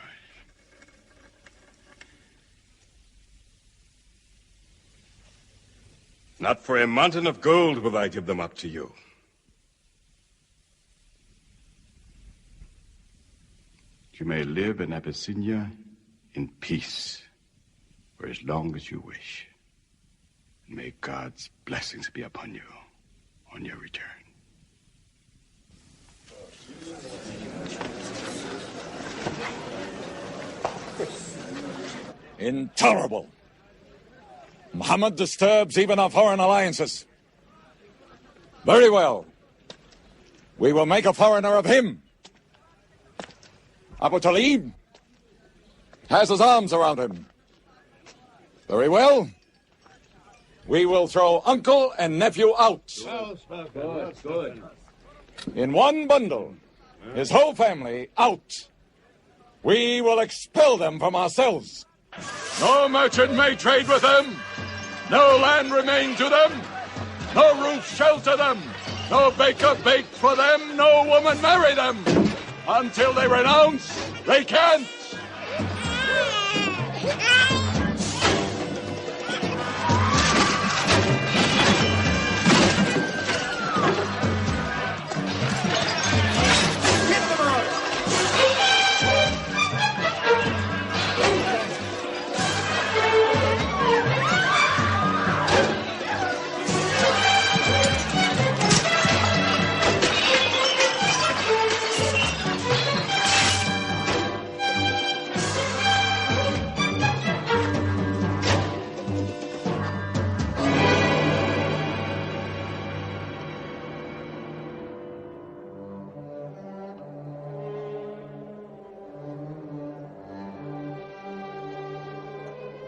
S12: Not for a mountain of gold will I give them up to you. You may live in Abyssinia in peace for as long as you wish. May God's blessings be upon you on your return.
S7: Intolerable! Muhammad disturbs even our foreign alliances. Very well. We will make a foreigner of him. Abu Talib has his arms around him. Very well. We will throw uncle and nephew out.
S22: Good.
S7: In one bundle, his whole family out. We will expel them from ourselves.
S22: No merchant may trade with them. No land remain to them. No roof shelter them. No baker bake for them. No woman marry them. Until they renounce, they can't.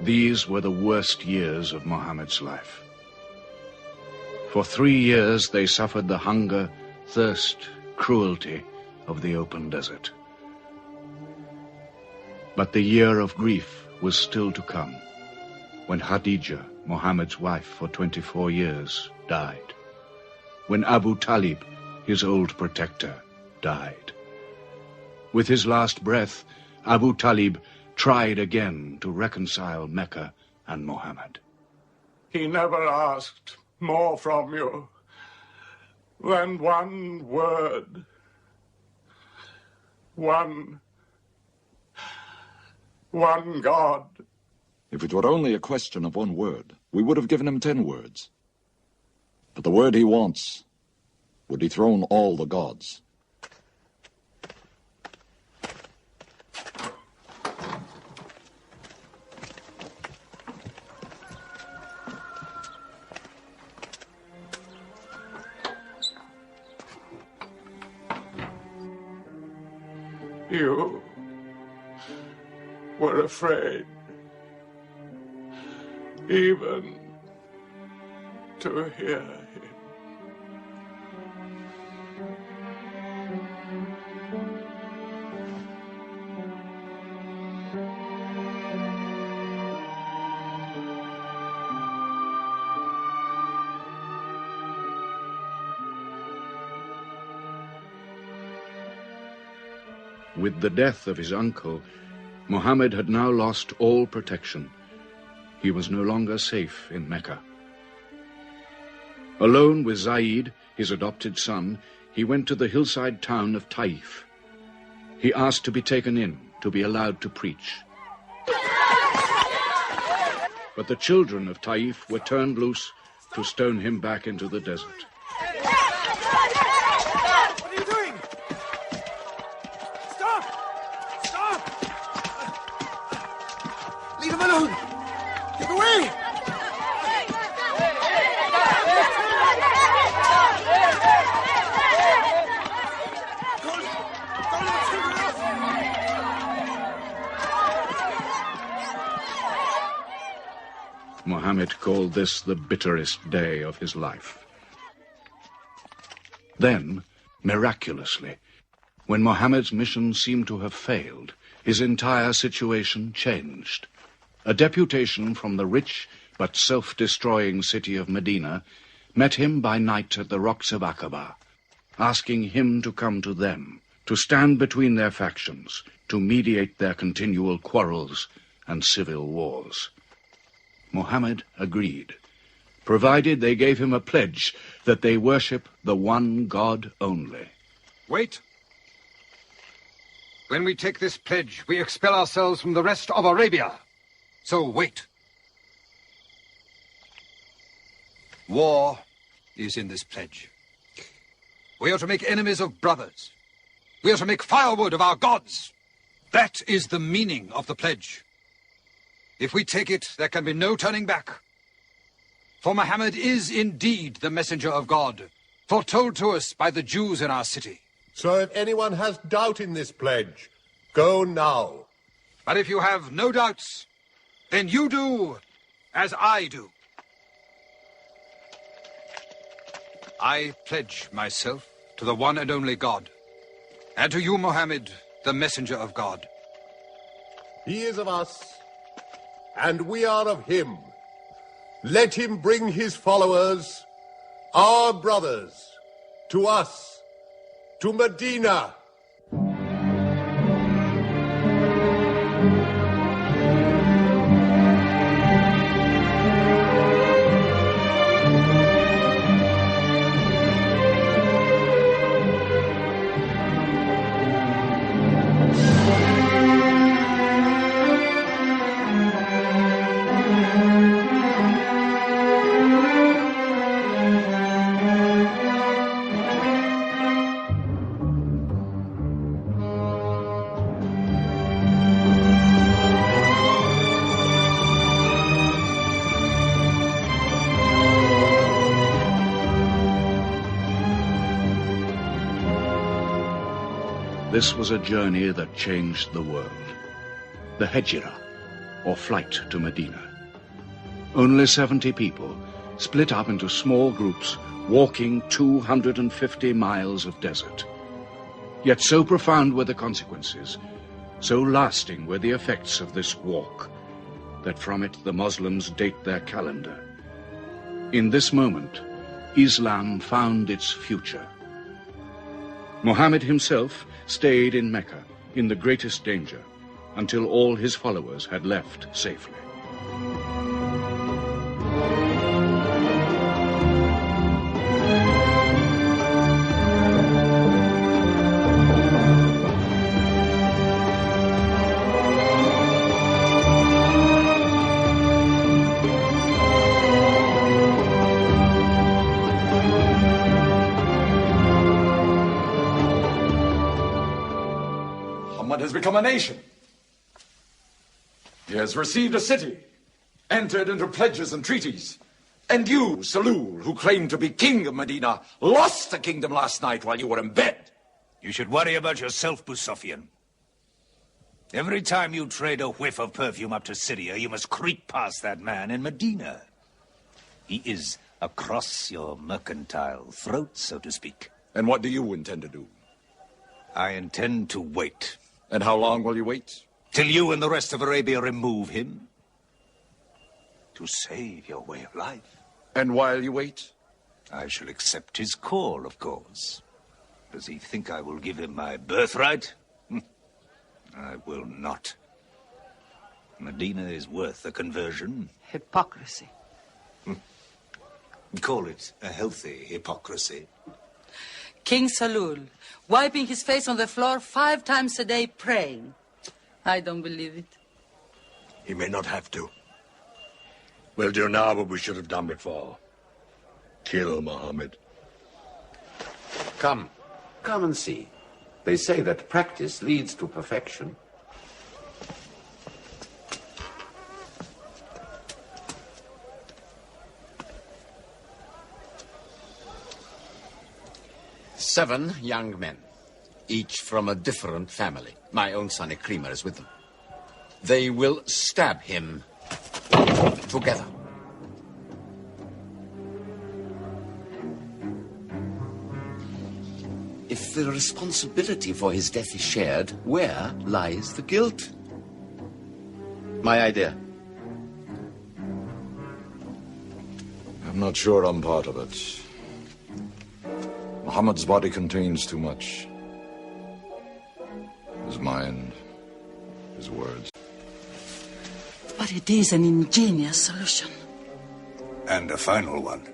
S6: These were the worst years of Muhammad's life. For 3 years they suffered the hunger, thirst, cruelty of the open desert. But the year of grief was still to come, when Khadija, Muhammad's wife for 24 years, died. When Abu Talib, his old protector, died. With his last breath, Abu Talib tried again to reconcile Mecca and Muhammad.
S22: He never asked more from you than one word. One God.
S7: If it were only a question of one word, we would have given him 10 words. But the word he wants would dethrone all the gods.
S22: You were afraid even to hear him.
S6: With the death of his uncle, Muhammad had now lost all protection. He was no longer safe in Mecca. Alone with Zaid, his adopted son, he went to the hillside town of Taif. He asked to be taken in, to be allowed to preach. But the children of Taif were turned loose to stone him back into the desert.
S22: What are you doing? Stop! Stop! Leave him alone! Get away!
S6: Muhammad called this the bitterest day of his life. Then, miraculously, when Muhammad's mission seemed to have failed, his entire situation changed. A deputation from the rich but self-destroying city of Medina met him by night at the rocks of Aqaba, asking him to come to them, to stand between their factions, to mediate their continual quarrels and civil wars. Muhammad agreed, provided they gave him a pledge that they worship the one God only.
S15: Wait. When we take this pledge, we expel ourselves from the rest of Arabia. So wait. War is in this pledge. We are to make enemies of brothers. We are to make firewood of our gods. That is the meaning of the pledge. If we take it, there can be no turning back. For Muhammad is indeed the messenger of God, foretold to us by the Jews in our city.
S17: So if anyone has doubt in this pledge, go now.
S15: But if you have no doubts, then you do as I do. I pledge myself to the one and only God, and to you, Muhammad, the messenger of God.
S17: He is of us, and we are of him. Let him bring his followers, our brothers, to us, to Medina.
S6: This was a journey that changed the world. The Hejira, or flight to Medina. Only 70 people, split up into small groups, walking 250 miles of desert. Yet so profound were the consequences, so lasting were the effects of this walk, that from it the Muslims date their calendar. In this moment, Islam found its future. Muhammad himself stayed in Mecca in the greatest danger until all his followers had left safely.
S7: Has become a nation. He has received a city, entered into pledges and treaties. And you, Salul, who claimed to be king of Medina, lost the kingdom last night while you were in bed.
S23: You should worry about yourself, Busafian. Every time you trade a whiff of perfume up to Syria, you must creep past that man in Medina. He is across your mercantile throat, so to speak.
S7: And what do you intend to do?
S23: I intend to wait.
S7: And how long will you wait?
S23: Till you and the rest of Arabia remove him. To save your way of life.
S7: And while you wait?
S23: I shall accept his call, of course. Does he think I will give him my birthright? I will not. Medina is worth a conversion.
S3: Hypocrisy.
S23: Call it a healthy hypocrisy.
S11: King Salul, wiping his face on the floor 5 times a day, praying. I don't believe it.
S2: He may not have to. We'll do now what we should have done before. Kill Muhammad.
S5: Come. Come and see. They say that practice leads to perfection. Seven young men, each from a different family. My own son Ikrimah is with them. They will stab him together. If the responsibility for his death is shared, where lies the guilt? My idea.
S7: I'm not sure I'm part of it. Muhammad's body contains too much. His mind, his words.
S11: But it is an ingenious solution.
S23: And a final one.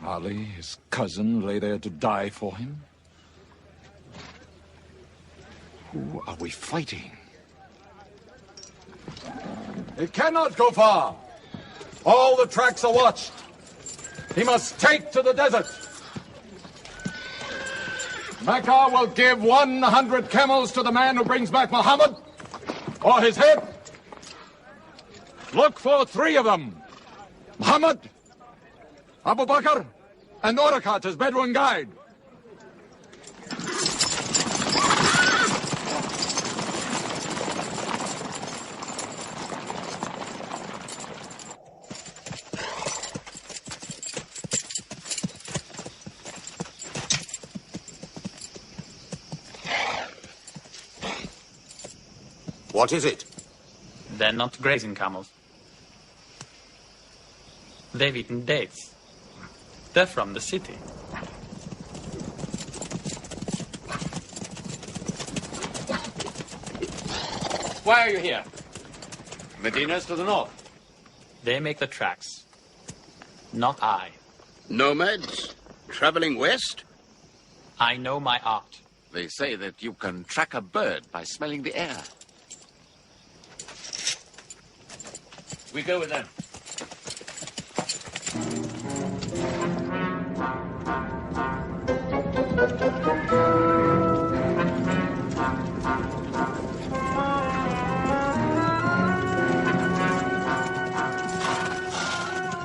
S7: Ali, his cousin, lay there to die for him? Who are we fighting?
S17: He cannot go far. All the tracks are watched. He must take to the desert. Mecca will give 100 camels to the man who brings back Muhammad, or his head. Look for 3 of them. Muhammad, Abu Bakr, and Orakat as Bedouin guide.
S5: What is it?
S4: They're not grazing camels. They've eaten dates. They're from the city.
S5: Why are you here? Medina's to the north.
S4: They make the tracks. Not I.
S5: Nomads? Traveling west?
S4: I know my art.
S5: They say that you can track a bird by smelling the air. We go with them.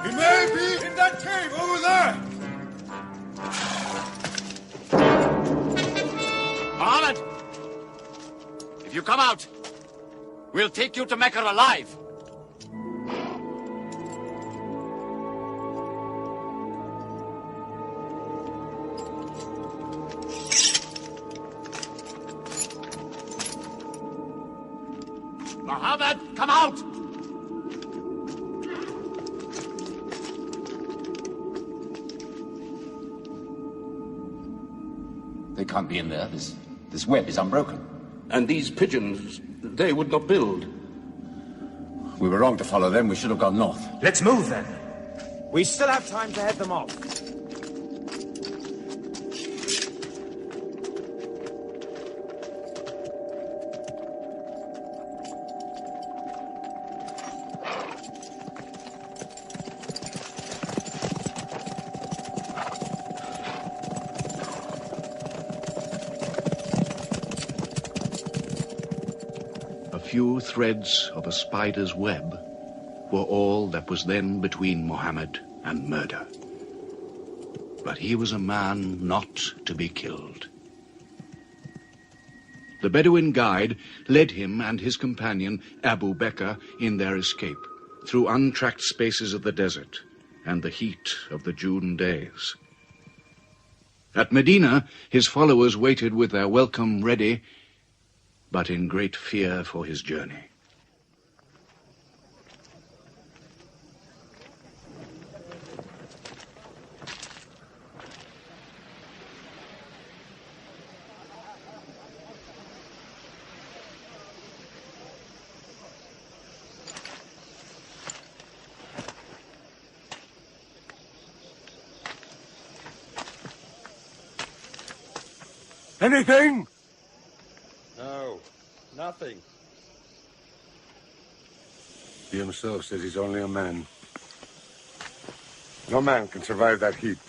S17: He may be in that cave over there.
S5: Muhammad! If you come out, we'll take you to Mecca alive. Muhammad, come out! They can't be in there. This web is unbroken.
S8: And these pigeons, they would not build.
S5: We were wrong to follow them. We should have gone north.
S9: Let's move then. We still have time to head them off.
S6: few threads of a spider's web were all that was then between Muhammad and murder. But he was a man not to be killed. The Bedouin guide led him and his companion, Abu Bakr, in their escape, through untracked spaces of the desert and the heat of the June days. At Medina, his followers waited with their welcome ready, but in great fear for his journey.
S9: Anything?
S10: No, nothing. He himself says he's only a man. No man can survive that heat.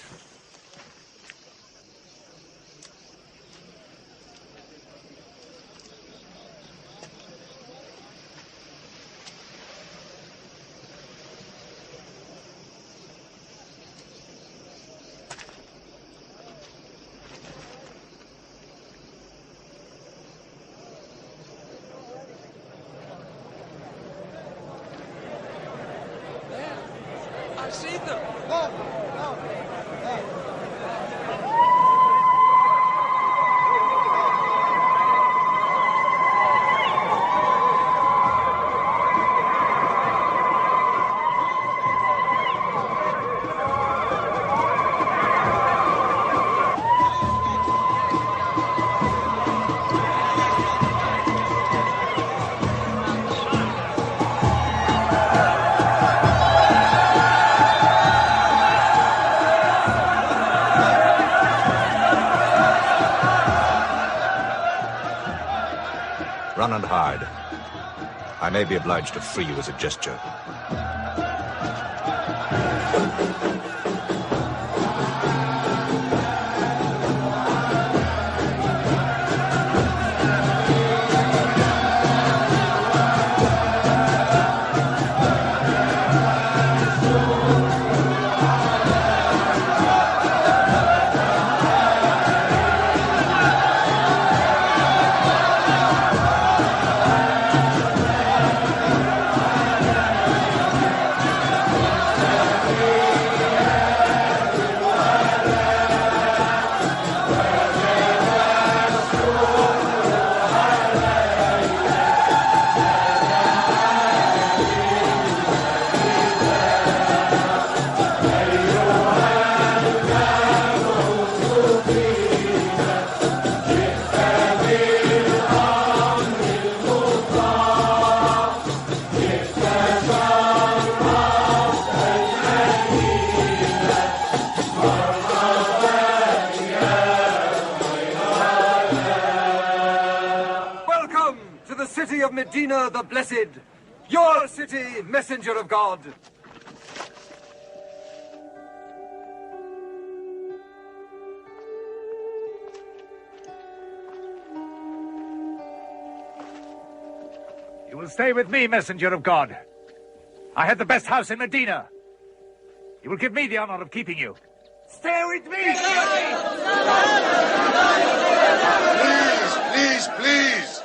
S23: Run and hide. I may be obliged to free you as a gesture.
S9: Of Medina the Blessed, your city, messenger of God.
S23: You will stay with me, messenger of God. I had the best house in Medina. You will give me the honor of keeping you. Stay with me!
S10: Please.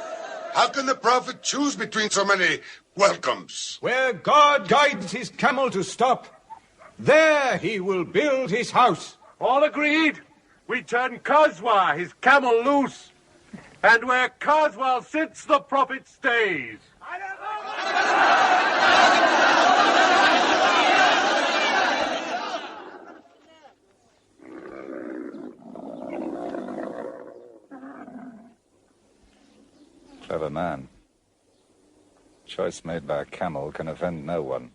S10: How can the Prophet choose between so many welcomes?
S22: Where God guides his camel to stop, there he will build his house.
S9: All agreed. We turn Kazwa, his camel, loose. And where Kazwa sits, the Prophet stays.
S23: Clever man. Choice made by a camel can offend no one.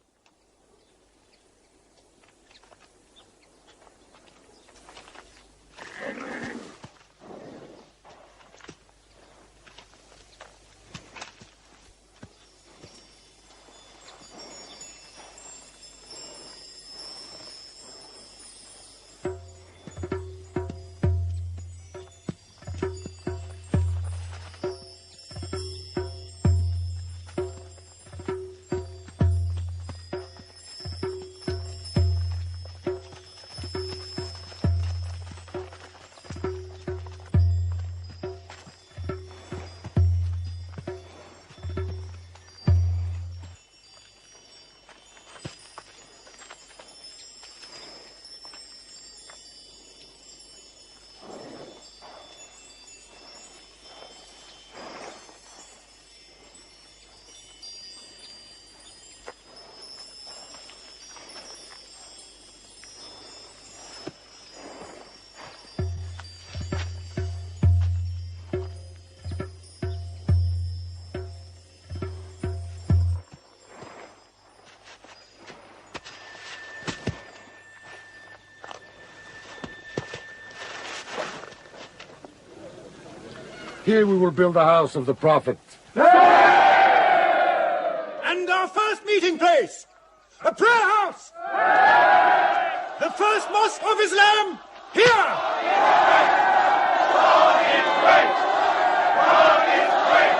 S10: Here we will build the house of the prophet.
S22: And our first meeting place, a prayer house. The first mosque of Islam, here. God is great. God is great.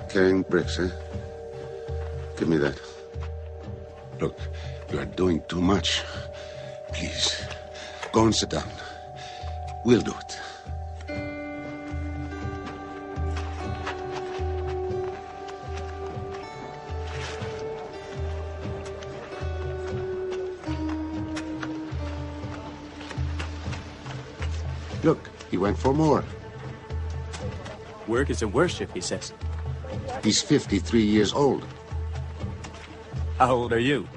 S10: Carrying bricks, eh? Give me that. Look, you are doing too much. Please, go and sit down. We'll do it. Look, he went for more.
S16: Work is a worship, he says.
S10: He's 53 years old.
S16: How old are you?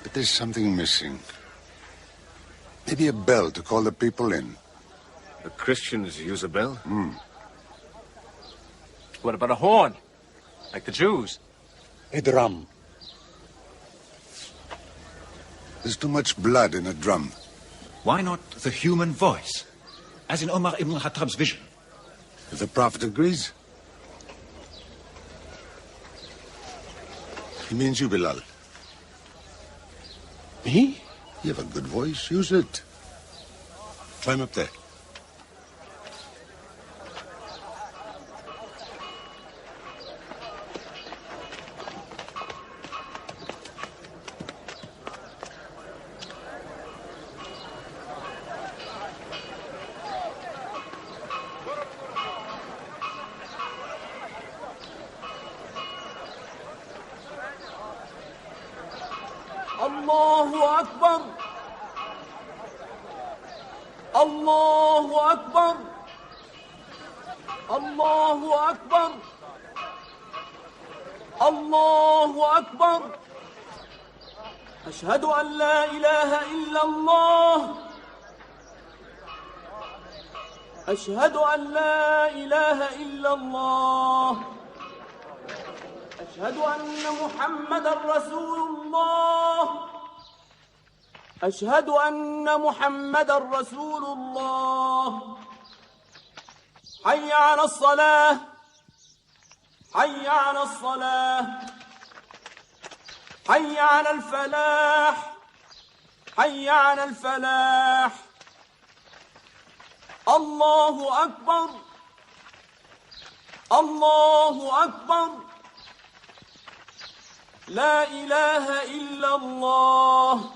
S10: But there's something missing. Maybe a bell to call the people in.
S16: The Christians use a bell? What about a horn? Like the Jews?
S10: A drum. There's too much blood in a drum.
S23: Why not the human voice? As in Omar ibn Khattab's vision.
S10: If the prophet agrees. He means you, Bilal.
S16: Me?
S10: You have a good voice. Use it. Climb up there.
S22: الله أكبر الله أكبر الله أكبر الله أكبر أشهد أن لا إله إلا الله أشهد أن لا إله إلا الله أشهد أن محمدا رسول الله أشهد أن محمدا رسول الله حي على الصلاة حي على الصلاة حي على الفلاح حي على الفلاح الله أكبر الله أكبر لا إله إلا الله.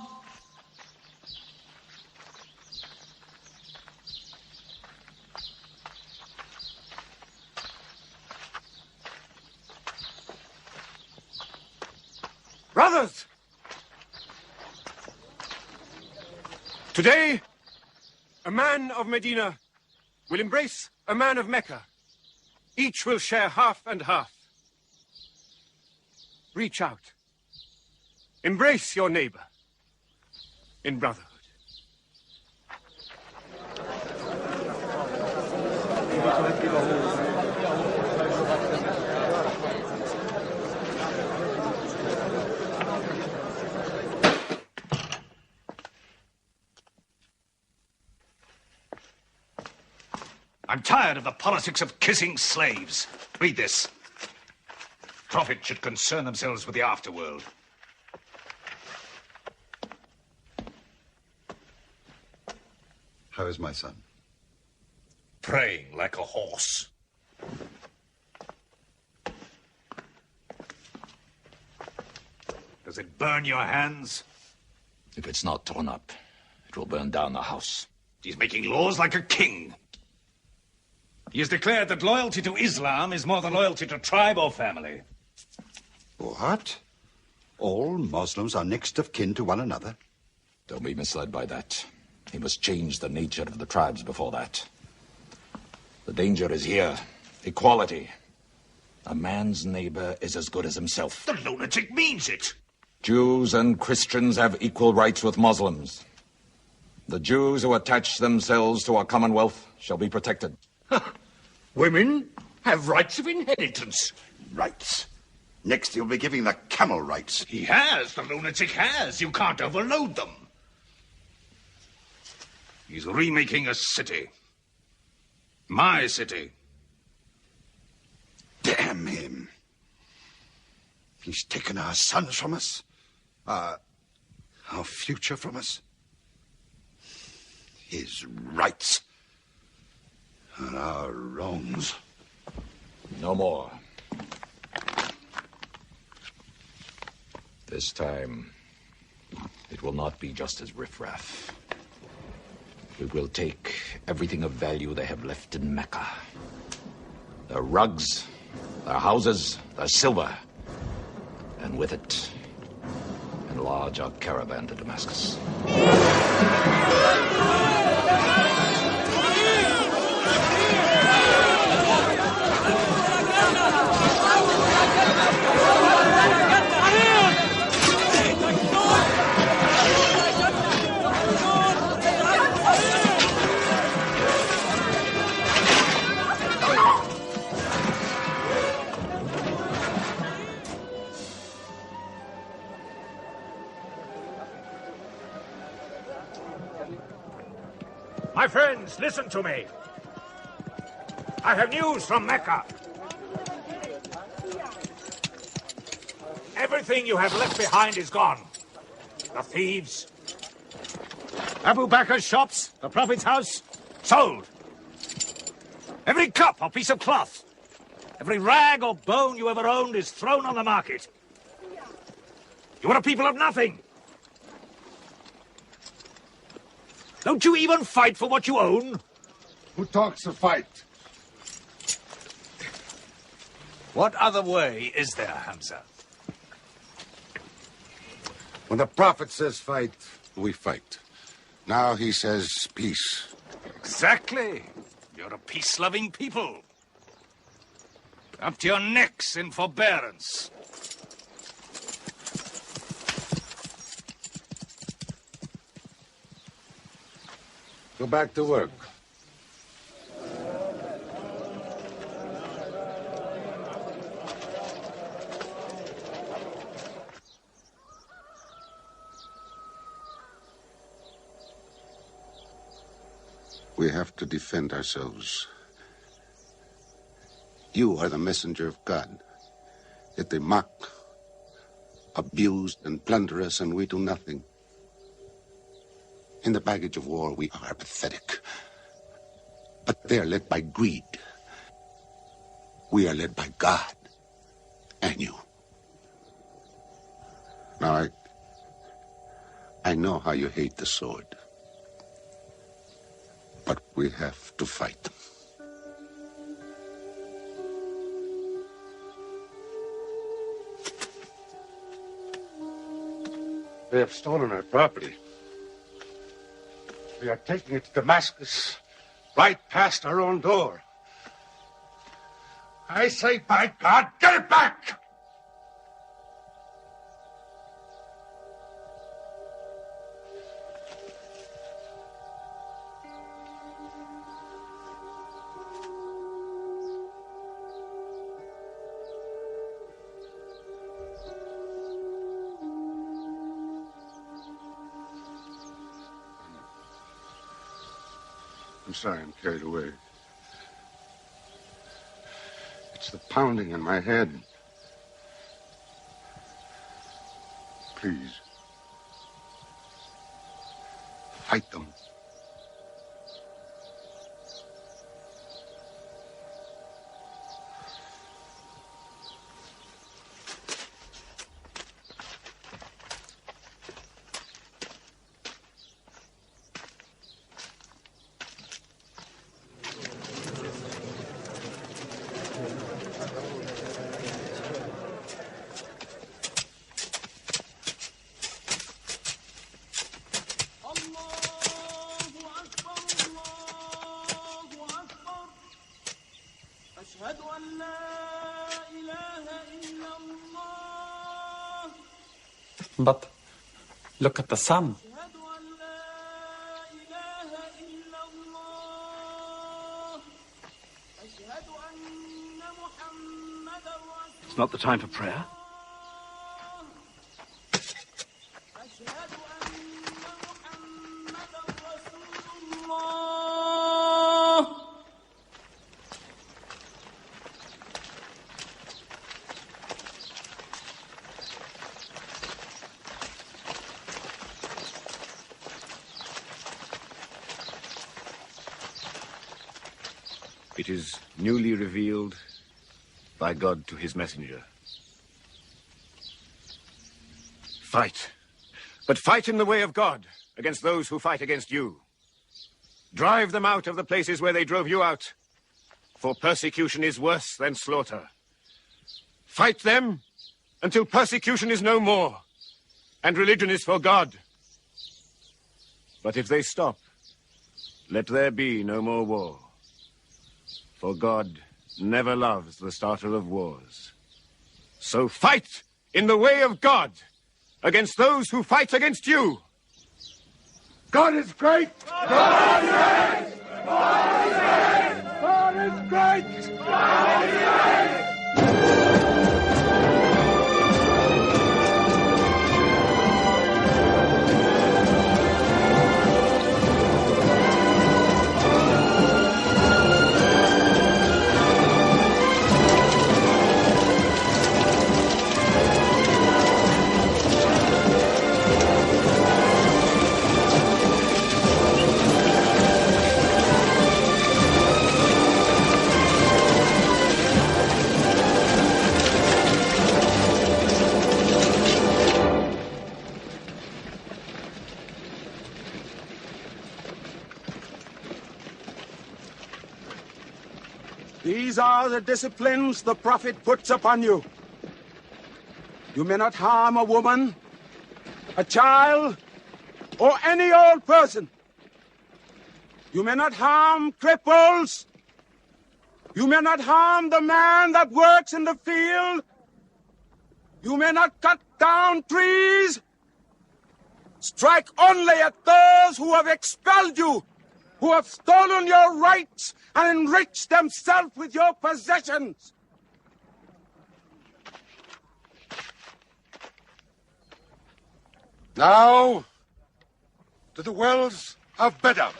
S18: Brothers! Today, a man of Medina will embrace a man of Mecca. Each will share half and half. Reach out. Embrace your neighbor in brotherhood.
S23: I'm tired of the politics of kissing slaves. Read this. Prophets should concern themselves with the afterworld.
S20: How is my son?
S23: Praying like a horse. Does it burn your hands?
S7: If it's not torn up, it will burn down the house.
S23: He's making laws like a king. He has declared that loyalty to Islam is more than loyalty to tribe or family.
S20: What? All Muslims are next of kin to one another?
S7: Don't be misled by that. He must change the nature of the tribes before that. The danger is here. Equality. A man's neighbor is as good as himself.
S23: The lunatic means it.
S7: Jews and Christians have equal rights with Muslims. The Jews who attach themselves to our commonwealth shall be protected.
S2: Women have rights of inheritance.
S20: Rights? Next he'll be giving the camel rights.
S23: He has. The lunatic has. You can't overload them. He's remaking a city. My city.
S20: Damn him. He's taken our sons from us. Our future from us. His rights. And our wrongs.
S7: No more. This time, it will not be just as riffraff. We will take everything of value they have left in Mecca. Their rugs, their houses, their silver. And with it, enlarge our caravan to Damascus.
S23: My friends, listen to me. I have news from Mecca. Everything you have left behind is gone. The thieves. Abu Bakr's shops, the Prophet's house, sold. Every cup or piece of cloth, every rag or bone you ever owned is thrown on the market. You are a people of nothing. Don't you even fight for what you own?
S2: Who talks of fight?
S23: What other way is there, Hamza?
S10: When the Prophet says fight, we fight. Now he says peace.
S23: Exactly. You're a peace-loving people. Up to your necks in forbearance.
S10: Go back to work. We have to defend ourselves. You are the messenger of God. Yet they mock, abuse, and plunder us, and we do nothing. In the baggage of war, we are pathetic. But they are led by greed. We are led by God and you. Now, I know how you hate the sword. But we have to fight them.
S20: They have stolen our property. We are taking it to Damascus, right past our own door. I say, by God, get it back!
S10: I'm sorry I'm carried away. It's the pounding in my head. Please. Fight them.
S14: But look at the sun.
S20: It's not the time for prayer.
S1: It is newly revealed by God to his messenger. Fight. But fight in the way of God against those who fight against you. Drive them out of the places where they drove you out, for persecution is worse than slaughter. Fight them until persecution is no more, and religion is for God. But if they stop, let there be no more war. For God never loves the starter of wars. So fight in the way of God against those who fight against you.
S20: God is great!
S22: God is great! God is great!
S20: God is great!
S22: God is great! These are the disciplines the prophet puts upon you. You may not harm a woman, a child, or any old person. You may not harm cripples. You may not harm the man that works in the field. You may not cut down trees. Strike only at those who have expelled you, who have stolen your rights and enriched themselves with your possessions.
S20: Now, to the wells of Bedab.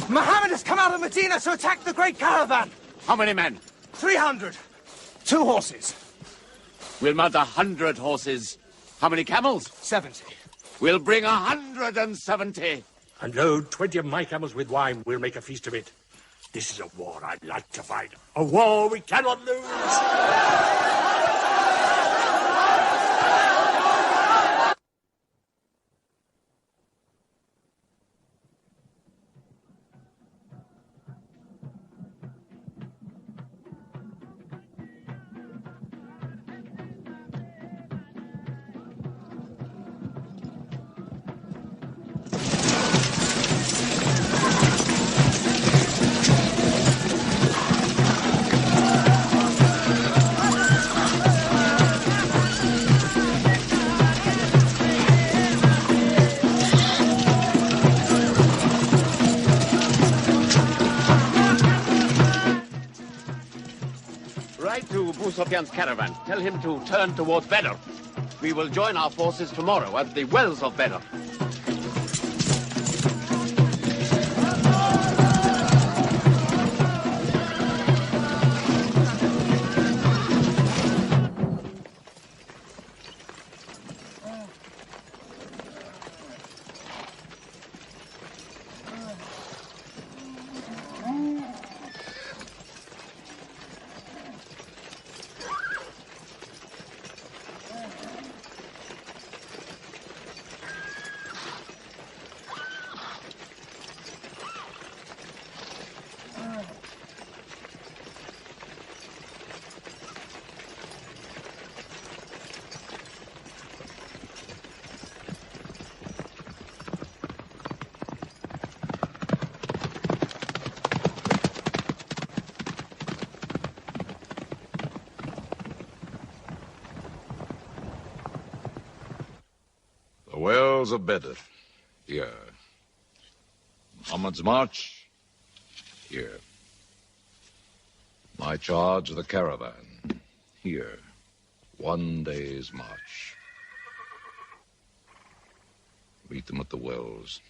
S9: Muhammad has come out of Medina to attack the great caravan.
S5: How many men?
S9: 300. 2 horses.
S5: We'll mount 100 horses. How many camels?
S9: 70.
S5: We'll bring 170.
S2: And load 20 of my camels with wine. We'll make a feast of it. This is a war I'd like to fight. A war we cannot lose.
S5: To Abu Sufyan's caravan. Tell him to turn towards Badr. We will join our forces tomorrow at the wells of Badr.
S7: The wells of Badr. Here. Muhammad's march. Here. My charge of the caravan. Here. 1 day's march. Meet them at the wells.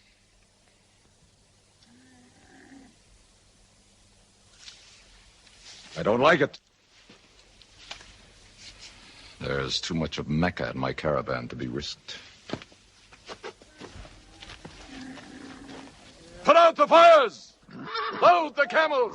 S7: I don't like it. There's too much of Mecca in my caravan to be risked. Put out the fires! Load the camels!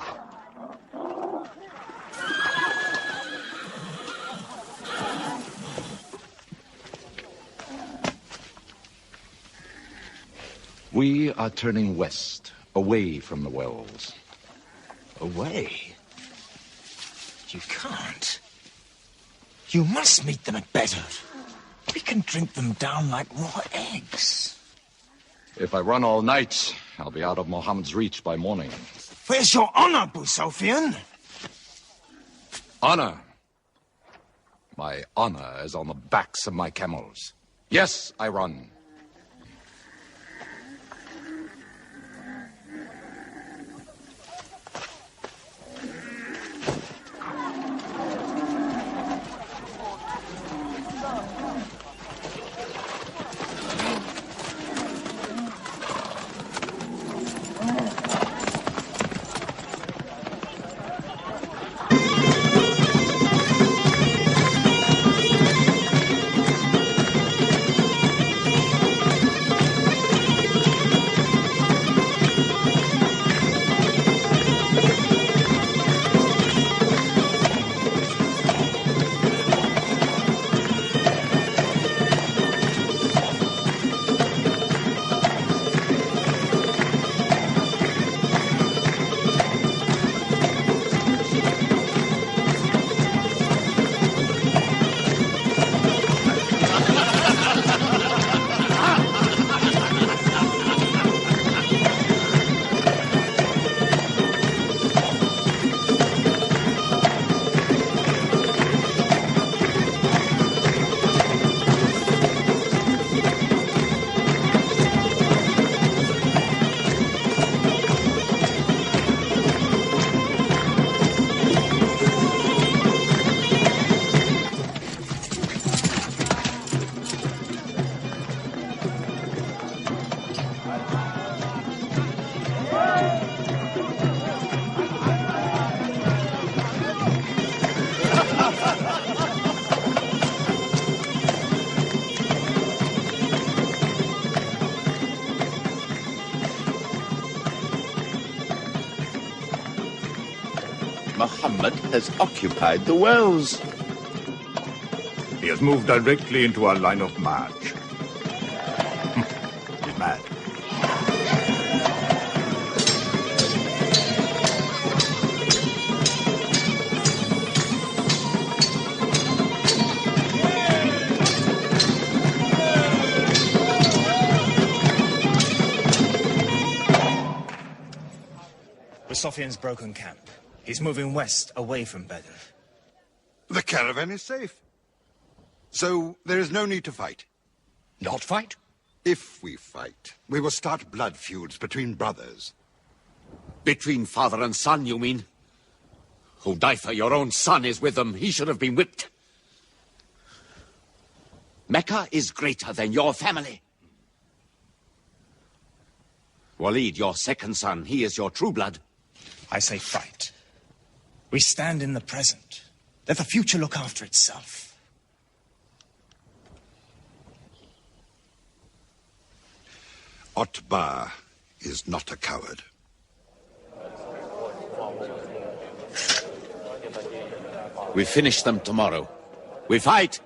S7: We are turning west, away from the wells.
S23: Away? You can't. You must meet them at Badr. We can drink them down like raw eggs.
S7: If I run all night, I'll be out of Muhammad's reach by morning.
S23: Where's your honor, Abu Sufyan?
S7: Honor? My honor is on the backs of my camels. Yes, I run.
S5: Muhammad has occupied the wells.
S13: He has moved directly into our line of march. He's mad.
S19: Sofian's broken camp. He's moving west, away from Bedr.
S20: The caravan is safe. So there is no need to fight.
S15: Not fight?
S20: If we fight, we will start blood feuds between brothers.
S5: Between father and son, you mean? Hudayfa, your own son, is with them. He should have been whipped. Mecca is greater than your family. Walid, your second son, he is your true blood.
S19: I say fight. We stand in the present. Let the future look after itself.
S20: Otbah is not a coward.
S5: We finish them tomorrow. We fight!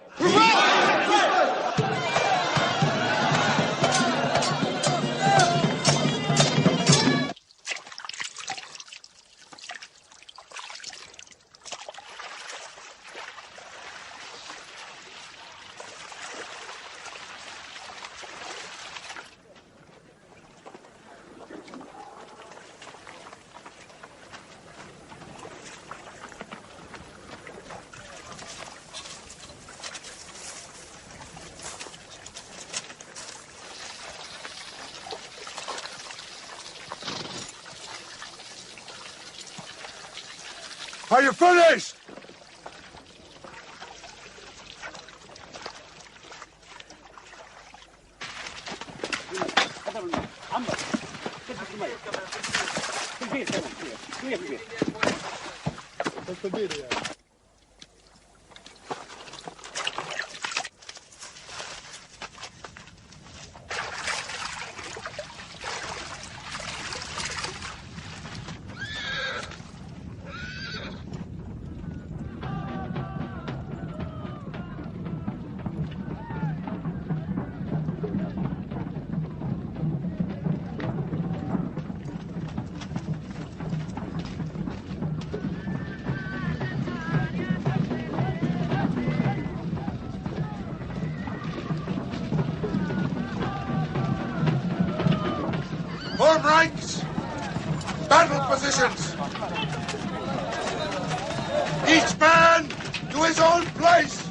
S20: Are you finished?
S22: Form ranks! Battle positions! Each man to his own place!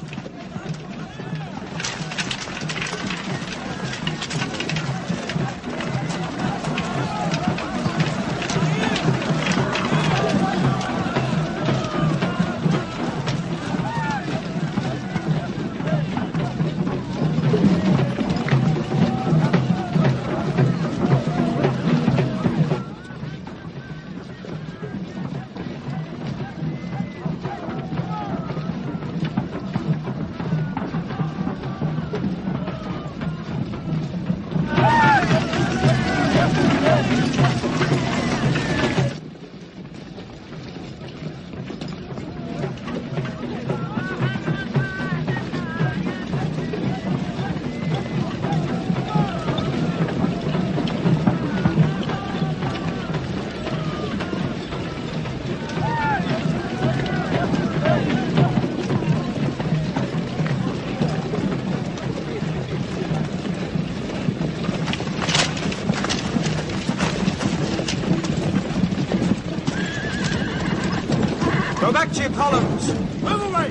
S9: Go back to your columns!
S22: Move away!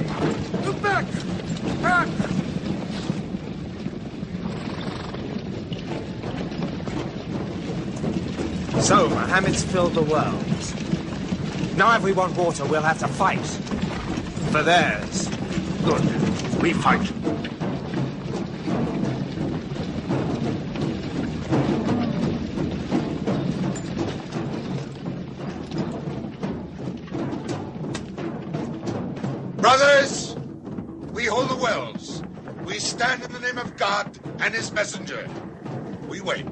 S22: Move back! Back!
S9: So, Mohammed's filled the world. Now if we want water, we'll have to fight. For theirs.
S13: Good. We fight.
S22: Brothers, we hold the wells. We stand in the name of God and his messenger. We wait.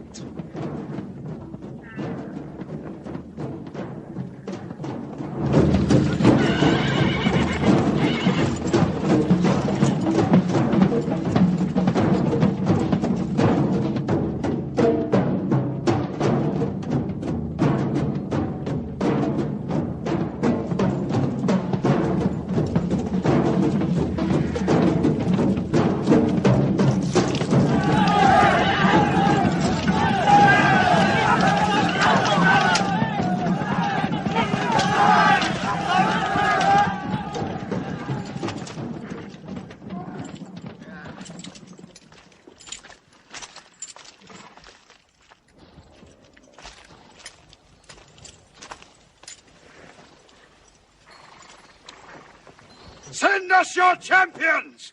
S20: Send us your champions!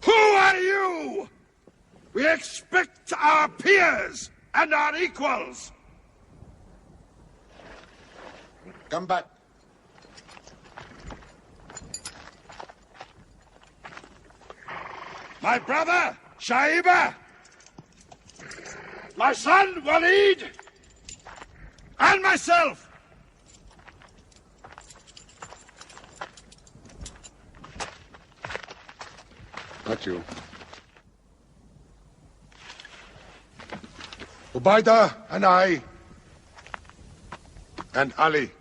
S20: Who are you? We expect our peers and our equals.
S10: Come back.
S20: My brother, Shaiba. My son, Walid. And myself.
S10: Not you.
S17: Ubaidah and I, and Ali.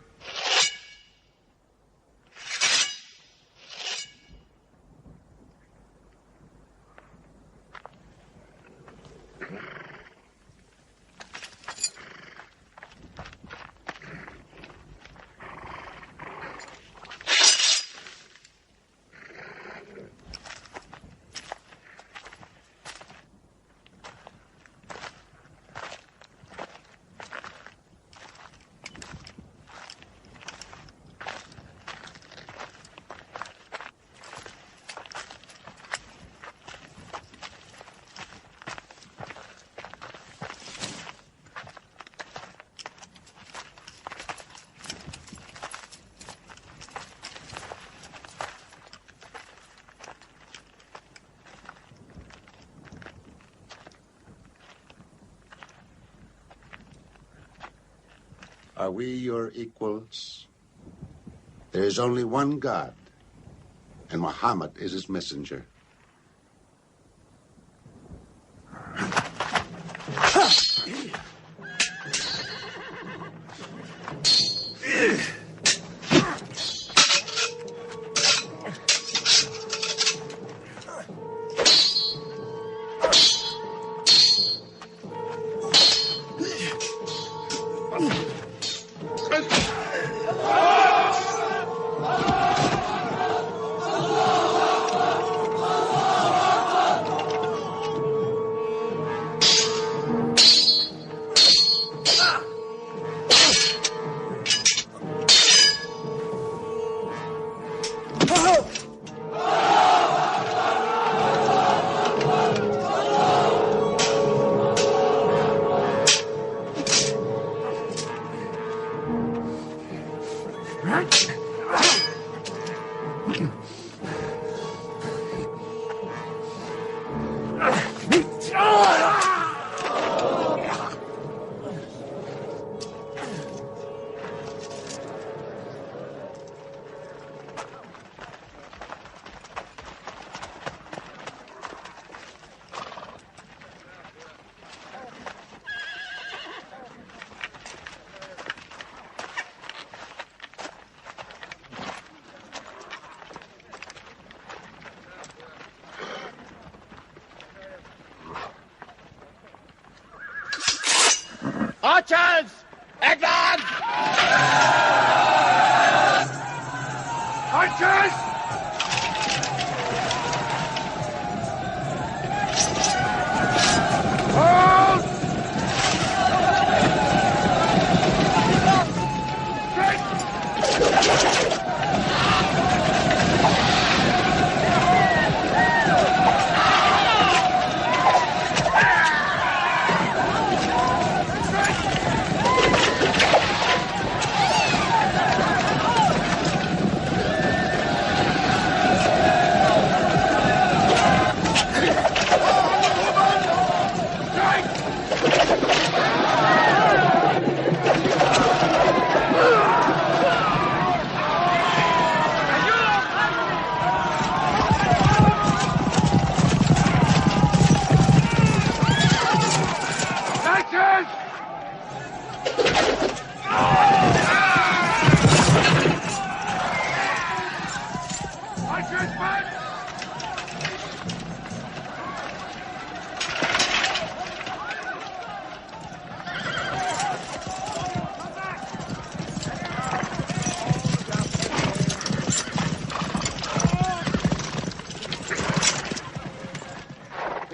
S10: Are we your equals? There is only one God, and Muhammad is his messenger.
S22: Archers! Advance!
S20: Archers! Hold!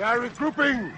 S17: They are regrouping.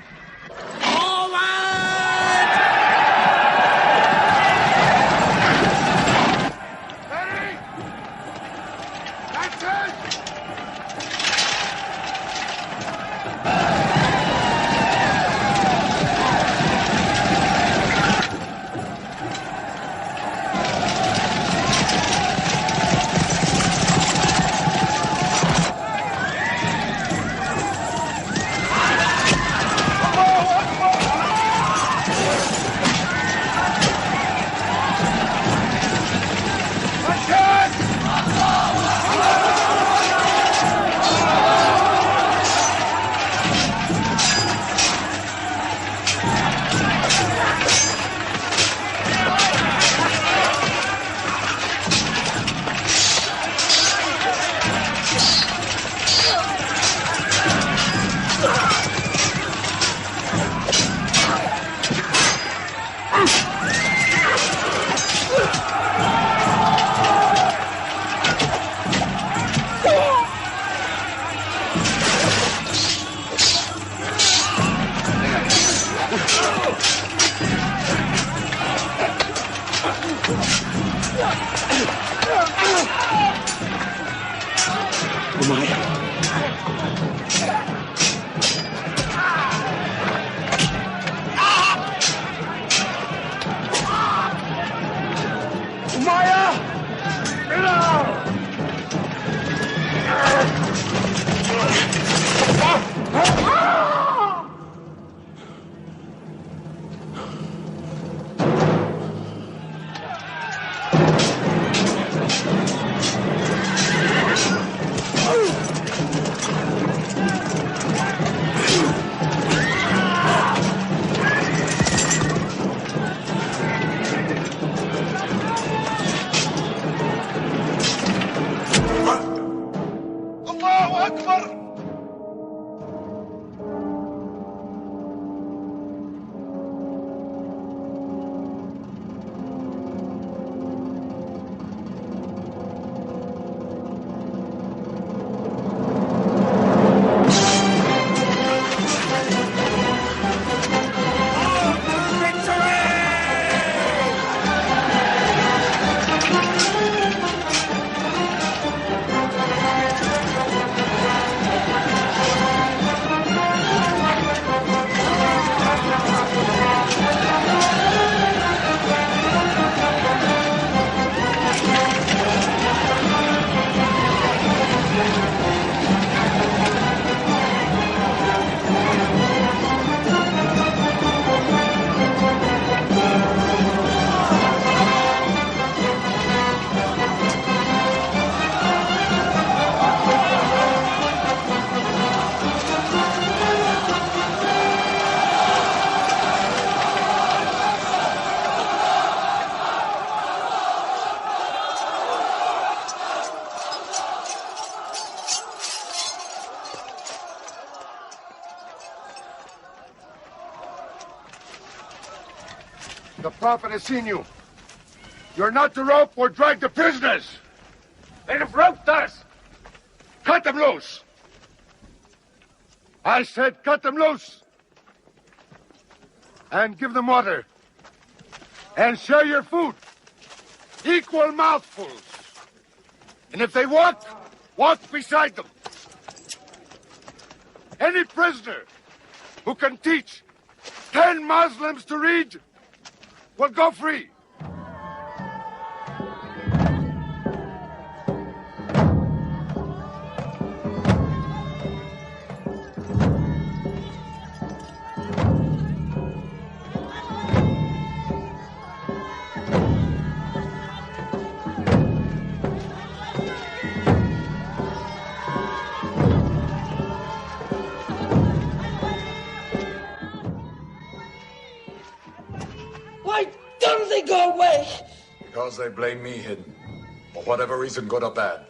S17: The Prophet has seen you. You're not to rope or drag the prisoners. They have roped us. Cut them loose. I said cut them loose. And give them water. And share your food. Equal mouthfuls. And if they walk, walk beside them. Any prisoner who can teach 10 Muslims to read will go free.
S3: Why don't they go away?
S7: Because they blame me, Hidden. For whatever reason, good or bad.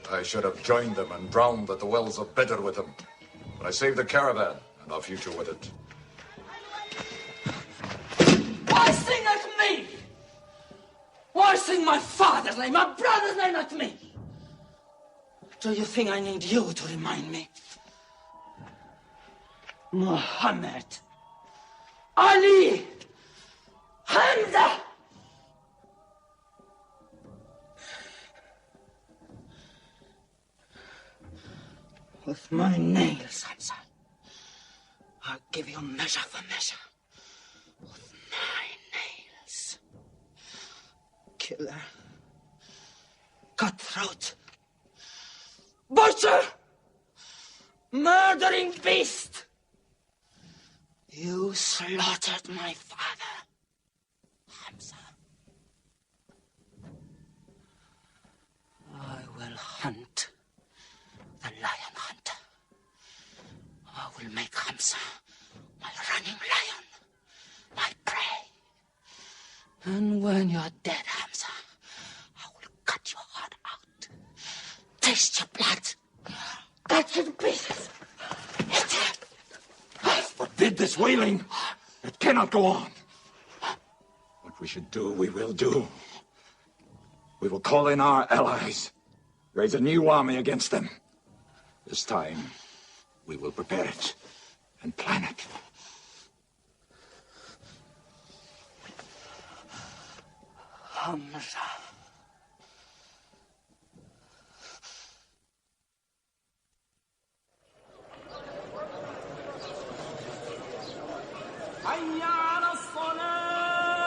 S7: I should have joined them and drowned at the wells of Bedr with them. But I saved the caravan and our future with it.
S3: Why sing at me? Why sing my father's name, my brother's name at me? Do you think I need you to remind me? Muhammad, Ali, Hamza. With my nails, Hamza, I'll give you measure for measure. With my nails. Killer. Cutthroat. Butcher. Murdering beast. You slaughtered my father, Hamza. I will hunt the lion hunter. I will make Hamza my running lion, my prey. And when you're dead, Hamza, I will cut your heart out, taste your blood, cut you to pieces, eat it.
S7: Forbid this wailing. It cannot go on. What we should do, we will do. We will call in our allies, raise a new army against them. This time, we will prepare it and plan it.
S3: Hamza.
S22: حي على الصلاة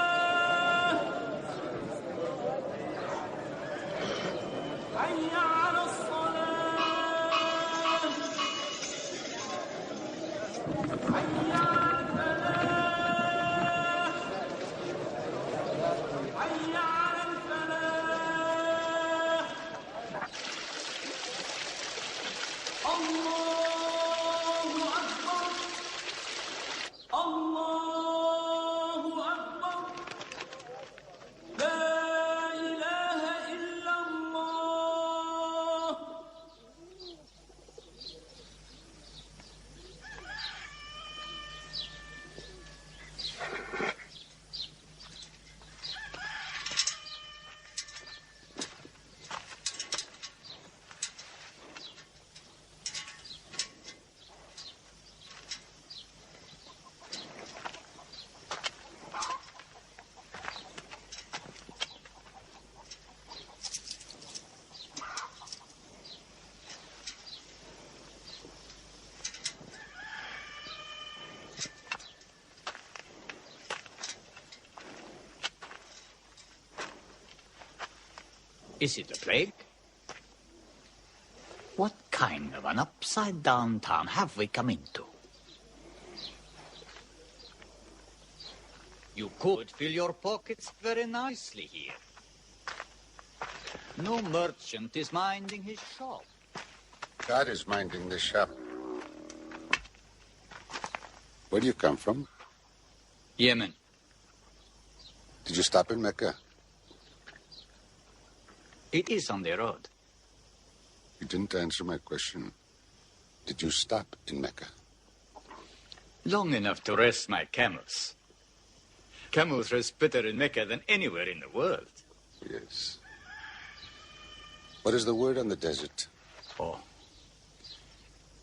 S22: حي على الصلاة حي على الفلاح حي على الفلاح الله أكبر الله أكبر لا إله إلا الله.
S11: Is it a plague? What kind of an upside-down town have we come into? You could fill your pockets very nicely here. No merchant is minding his shop.
S10: God is minding the shop. Where do you come from?
S11: Yemen.
S10: Did you stop in Mecca?
S11: It is on the road.
S10: You didn't answer my question. Did you stop in Mecca?
S11: Long enough to rest my camels. Camels rest better in Mecca than anywhere in the world.
S10: Yes. What is the word on the desert?
S11: Oh.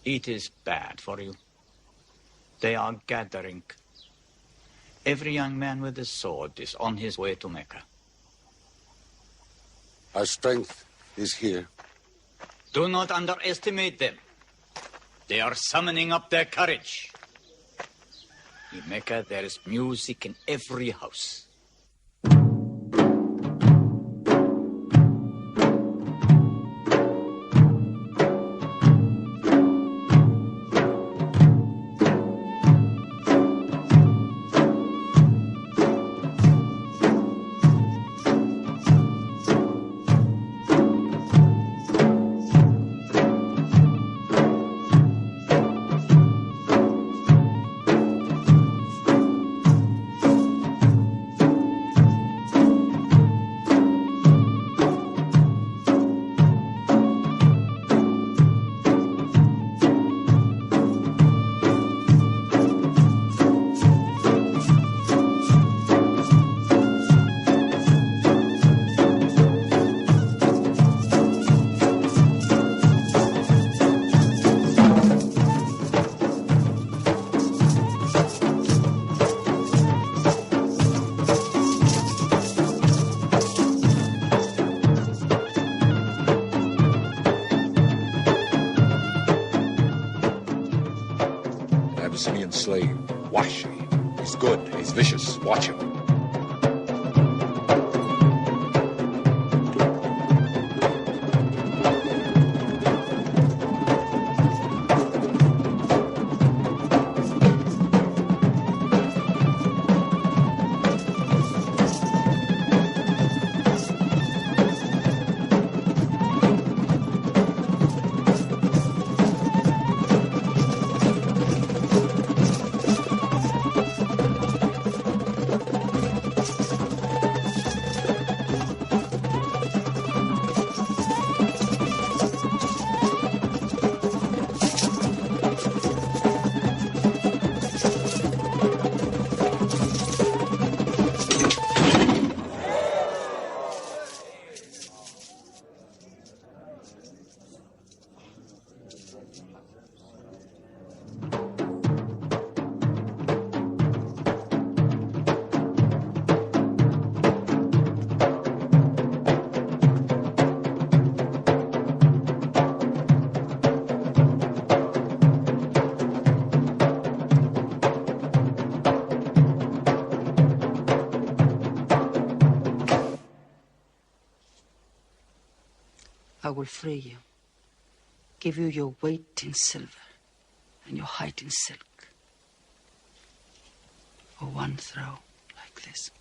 S11: It is bad for you. They are gathering. Every young man with a sword is on his way to Mecca.
S10: Our strength is here.
S11: Do not underestimate them. They are summoning up their courage. In Mecca, there is music in every house.
S7: Abyssinian slave. Washi. He's good. He's vicious. Watch him.
S3: I will free you, give you your weight in silver and your height in silk. For one throw like this.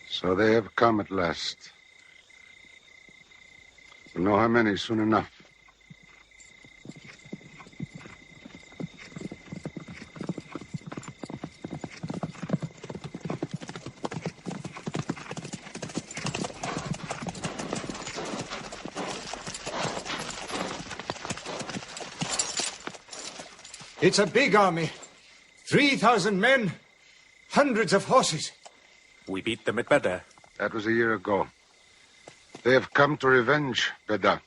S10: So they have come at last. We'll know how many soon enough.
S22: It's a big army. 3,000 men, hundreds of horses.
S16: We beat them at Badr.
S10: That was a year ago. They have come to revenge Badr.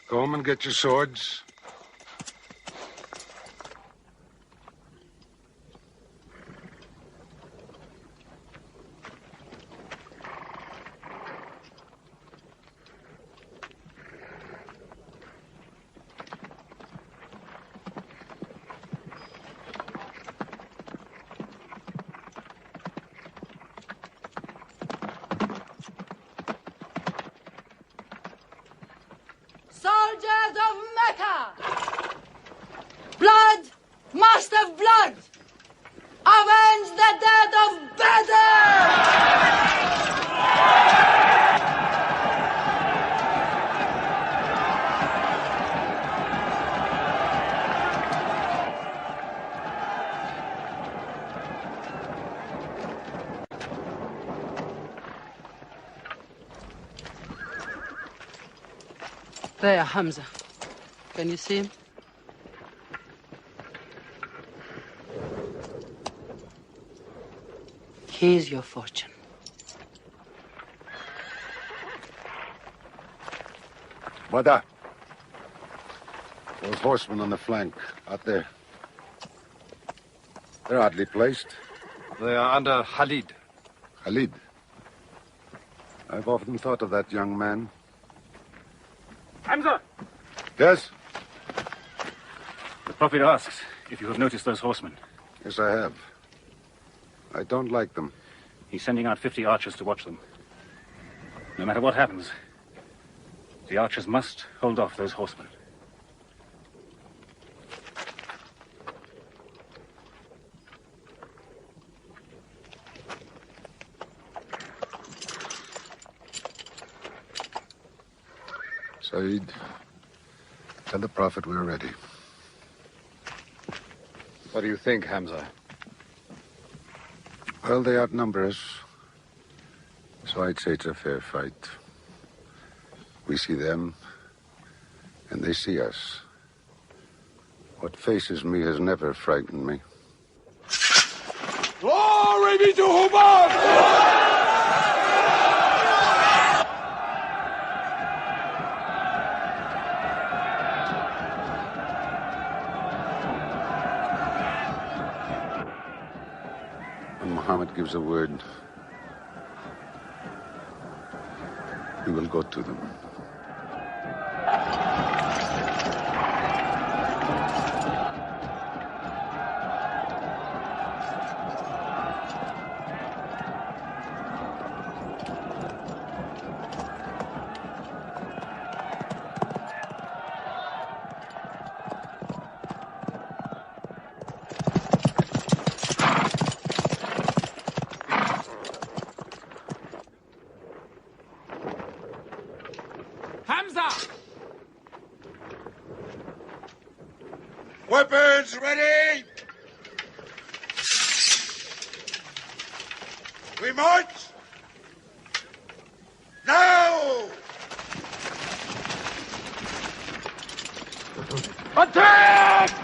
S10: Go home and get your swords.
S3: Soldiers of Mecca! Blood must have blood! Avenge the death of Badr! There, Hamza. Can you see him? Here's your fortune.
S10: Badr. Those horsemen on the flank, out there. They're oddly placed.
S15: They are under Khalid.
S10: Khalid. I've often thought of that young man.
S18: Hamza!
S10: Yes?
S18: The Prophet asks if you have noticed those horsemen.
S10: Yes, I have. I don't like them.
S18: He's sending out 50 archers to watch them. No matter what happens, the archers must hold off those horsemen.
S10: Saeed, tell the Prophet we're ready.
S15: What do you think, Hamza?
S10: Well, they outnumber us. So I'd say it's a fair fight. We see them, and they see us. What faces me has never frightened me.
S22: Glory be to Hubbard!
S10: gives a word, we will go to them.
S22: Weapons ready! We march! Now! Attack!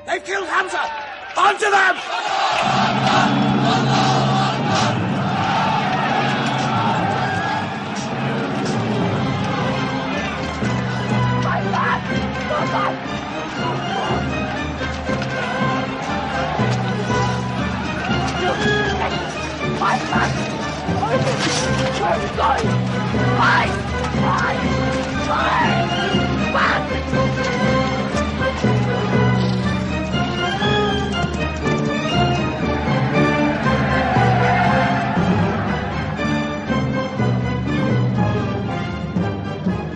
S22: They've killed Hamza! Onto them!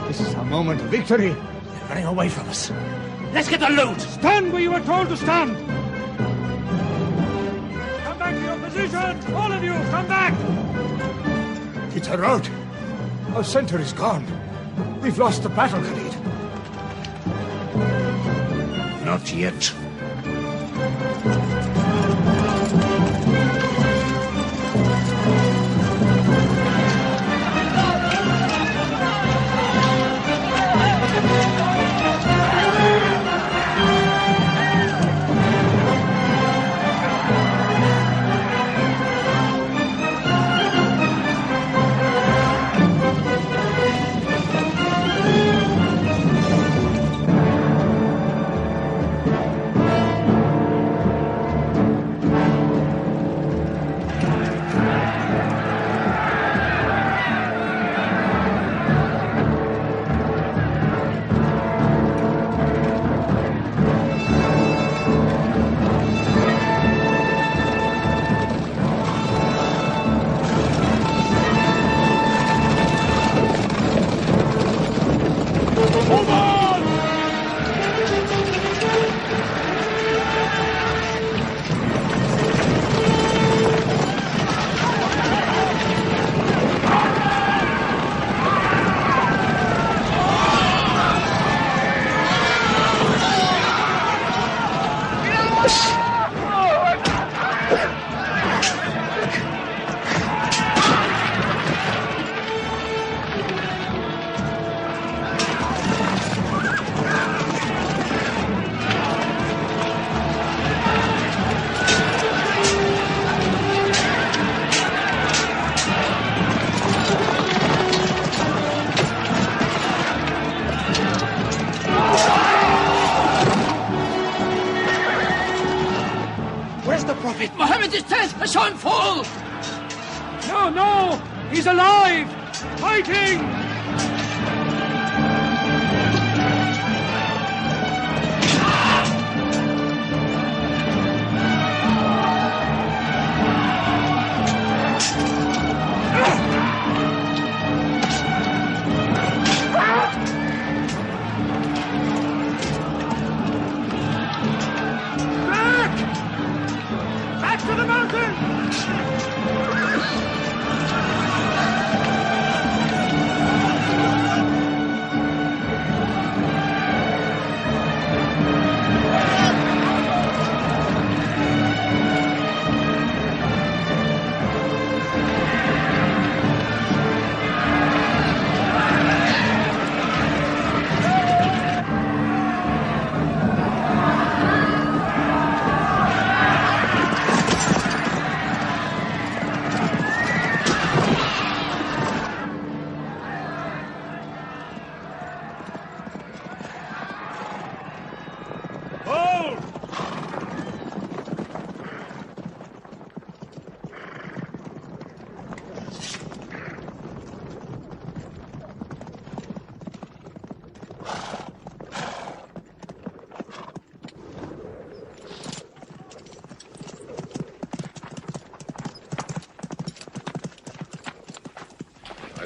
S9: This is our moment of victory. They're running away from us.
S2: Let's get the loot!
S9: Stand where you were told to stand! Come back to your positions! All of you, come back! It's a rout. Our center is gone. We've lost the battle, Khalid. Not yet.
S3: I saw him fall!
S2: No, no! He's alive! Fighting!
S22: Back to the mountain!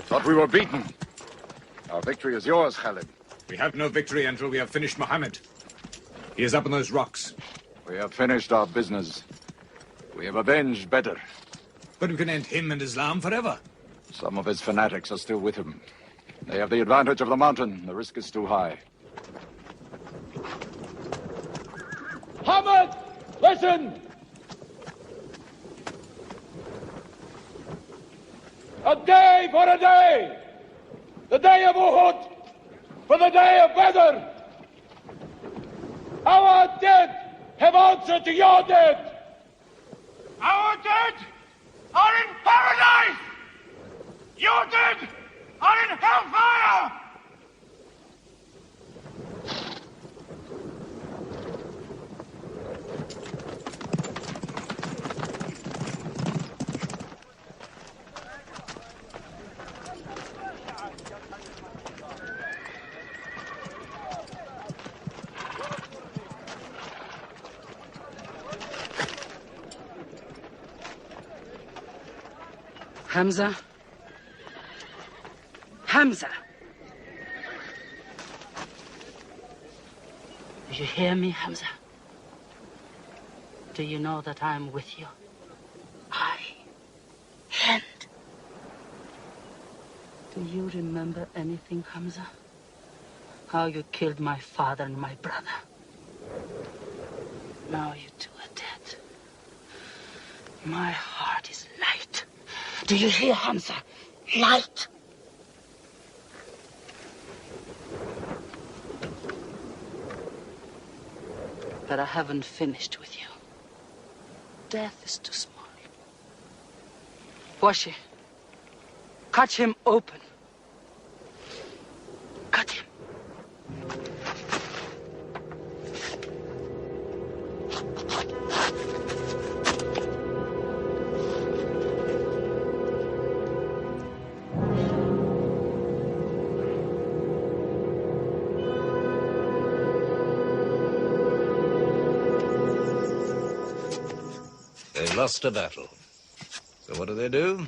S7: Thought we were beaten. Our victory is yours, Khalid.
S13: We have no victory until we have finished Muhammad. He is up on those rocks.
S7: We have finished our business. We have avenged Bedr.
S13: But we can end him and Islam forever.
S7: Some of his fanatics are still with him. They have the advantage of the mountain. The risk is too high.
S22: Muhammad, listen! A day for a day! The day of Uhud for the day of Badr! Our dead have answered to your dead! Our dead are in paradise! Your dead are in hellfire!
S3: Hamza? Hamza! Do you hear me, Hamza? Do you know that I'm with you? And do you remember anything, Hamza? How you killed my father and my brother? Now you two are dead. My heart is light. Do you hear, Hamza? Light. But I haven't finished with you. Death is too small. Washi, cut him open. Cut him.
S23: They lost a battle. So what do?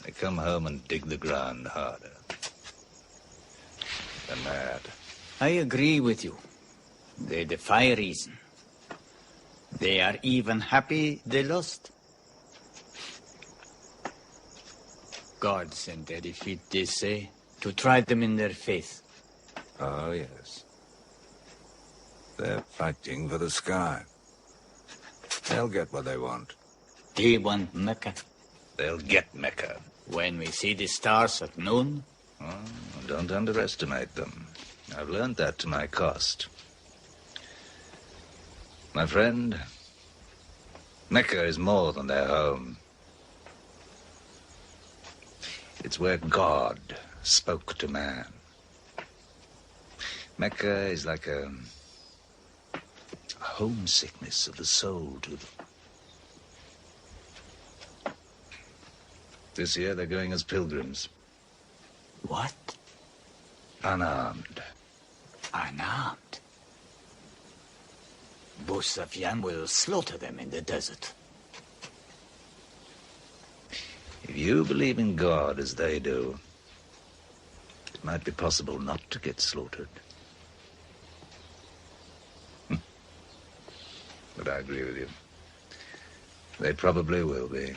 S23: They come home and dig the ground harder. They're mad.
S11: I agree with you. They defy reason. They are even happy they lost. God sent their defeat, they say, to try them in their faith.
S23: Oh, yes. They're fighting for the sky. They'll get what they want.
S11: They want Mecca.
S23: They'll get Mecca.
S11: When we see the stars at noon?
S23: Oh, don't underestimate them. I've learned that to my cost. My friend, Mecca is more than their home. It's where God spoke to man. Mecca is like a homesickness of the soul to them. This year they're going as pilgrims.
S11: What?
S23: Unarmed.
S11: Unarmed? Abu Sufyan will slaughter them in the desert.
S23: If you believe in God as they do, it might be possible not to get slaughtered. But I agree with you. They probably will be.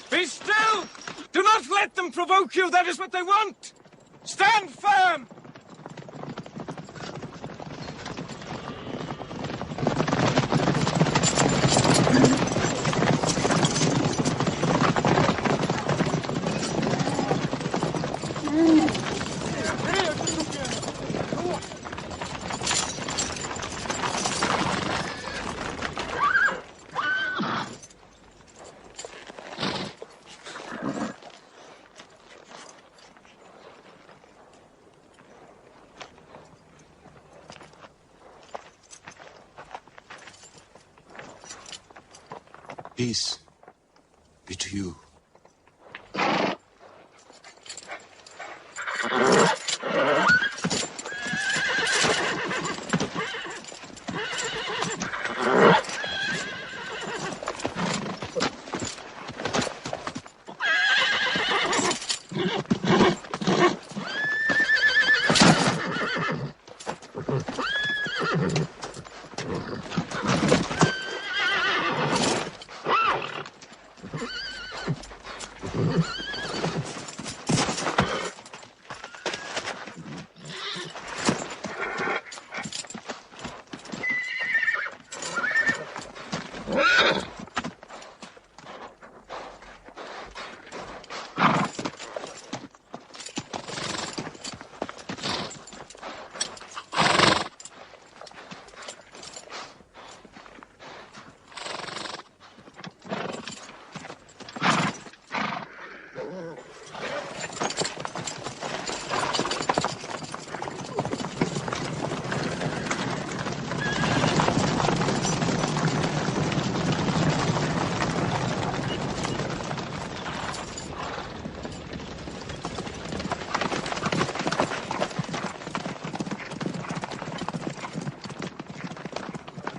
S18: Be still! Do not let them provoke you. That is what they want. Stand firm!
S10: Peace be to you.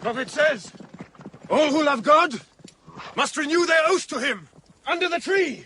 S18: The prophet says, all who love God must renew their oath to him under the tree.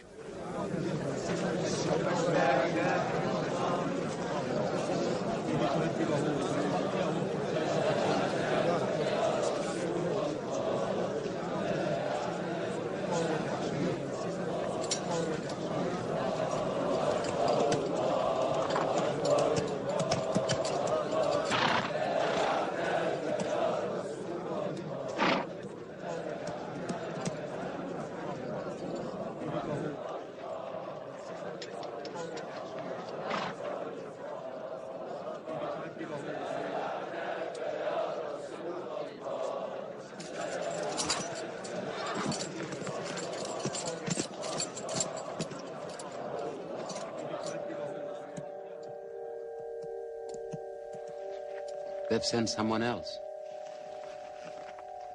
S4: They've sent someone else.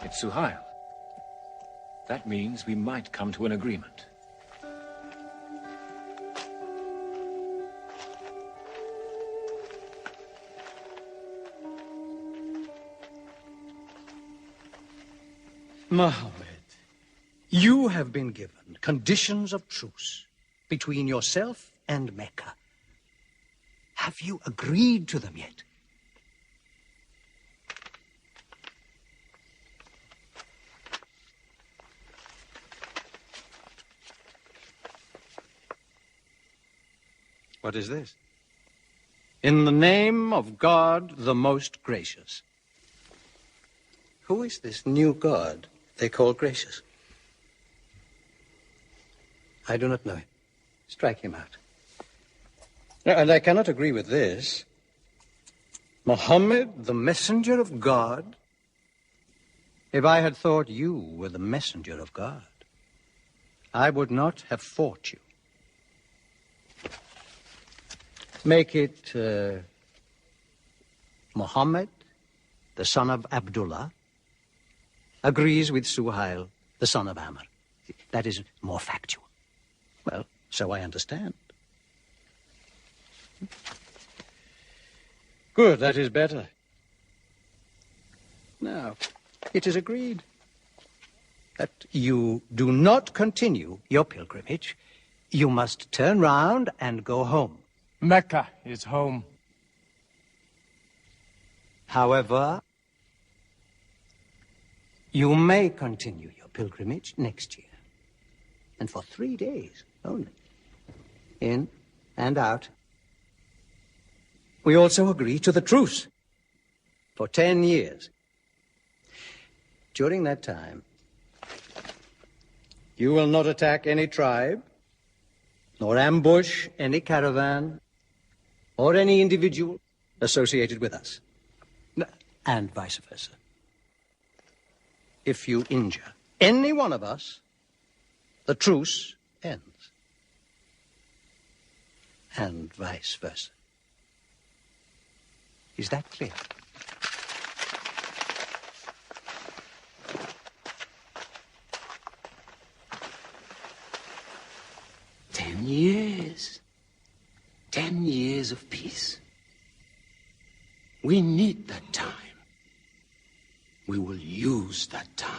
S12: It's Suhail. That means we might come to an agreement.
S21: Muhammad, you have been given conditions of truce between yourself and Mecca. Have you agreed to them yet? What is this? In the name of God, the most gracious. Who is this new God they call gracious? I do not know him. Strike him out. And I cannot agree with this. Muhammad, the messenger of God? If I had thought you were the messenger of God, I would not have fought you. Make it Muhammad, the son of Abdullah, agrees with Suhail, the son of Amr. That is more factual. Well, so I understand. Good, that is better. Now, it is agreed that you do not continue your pilgrimage. You must turn round and go home.
S24: Mecca is home.
S21: However, you may continue your pilgrimage next year. And for 3 days only. In and out. We also agree to the truce for 10 years. During that time, you will not attack any tribe, nor ambush any caravan, or any individual associated with us, and vice versa. If you injure any one of us, the truce ends, and vice versa. Is that clear?
S4: Years. 10 years of peace. We need that time. We will use that time.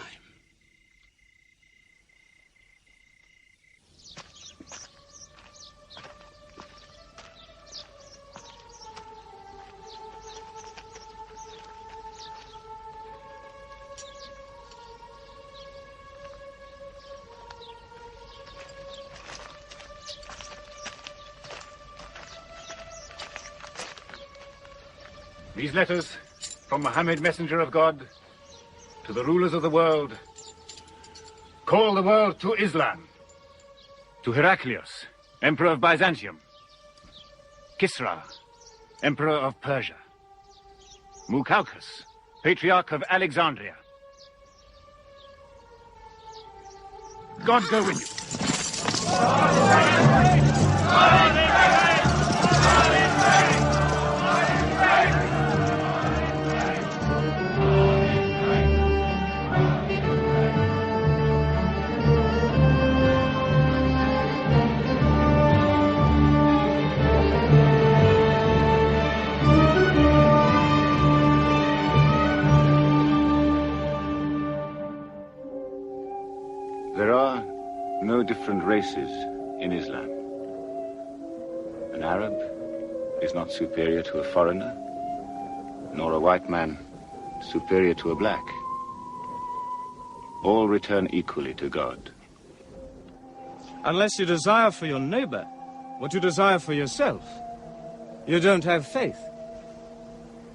S1: These letters from Muhammad, messenger of God, to the rulers of the world, call the world to Islam. To Heraclius, Emperor of Byzantium. Kisra, Emperor of Persia. Mukhawqis, Patriarch of Alexandria. God go with you. There are no different races in Islam. An Arab is not superior to a foreigner, nor a white man superior to a black. All return equally to God.
S6: Unless you desire for your neighbor what you desire for yourself, you don't have faith.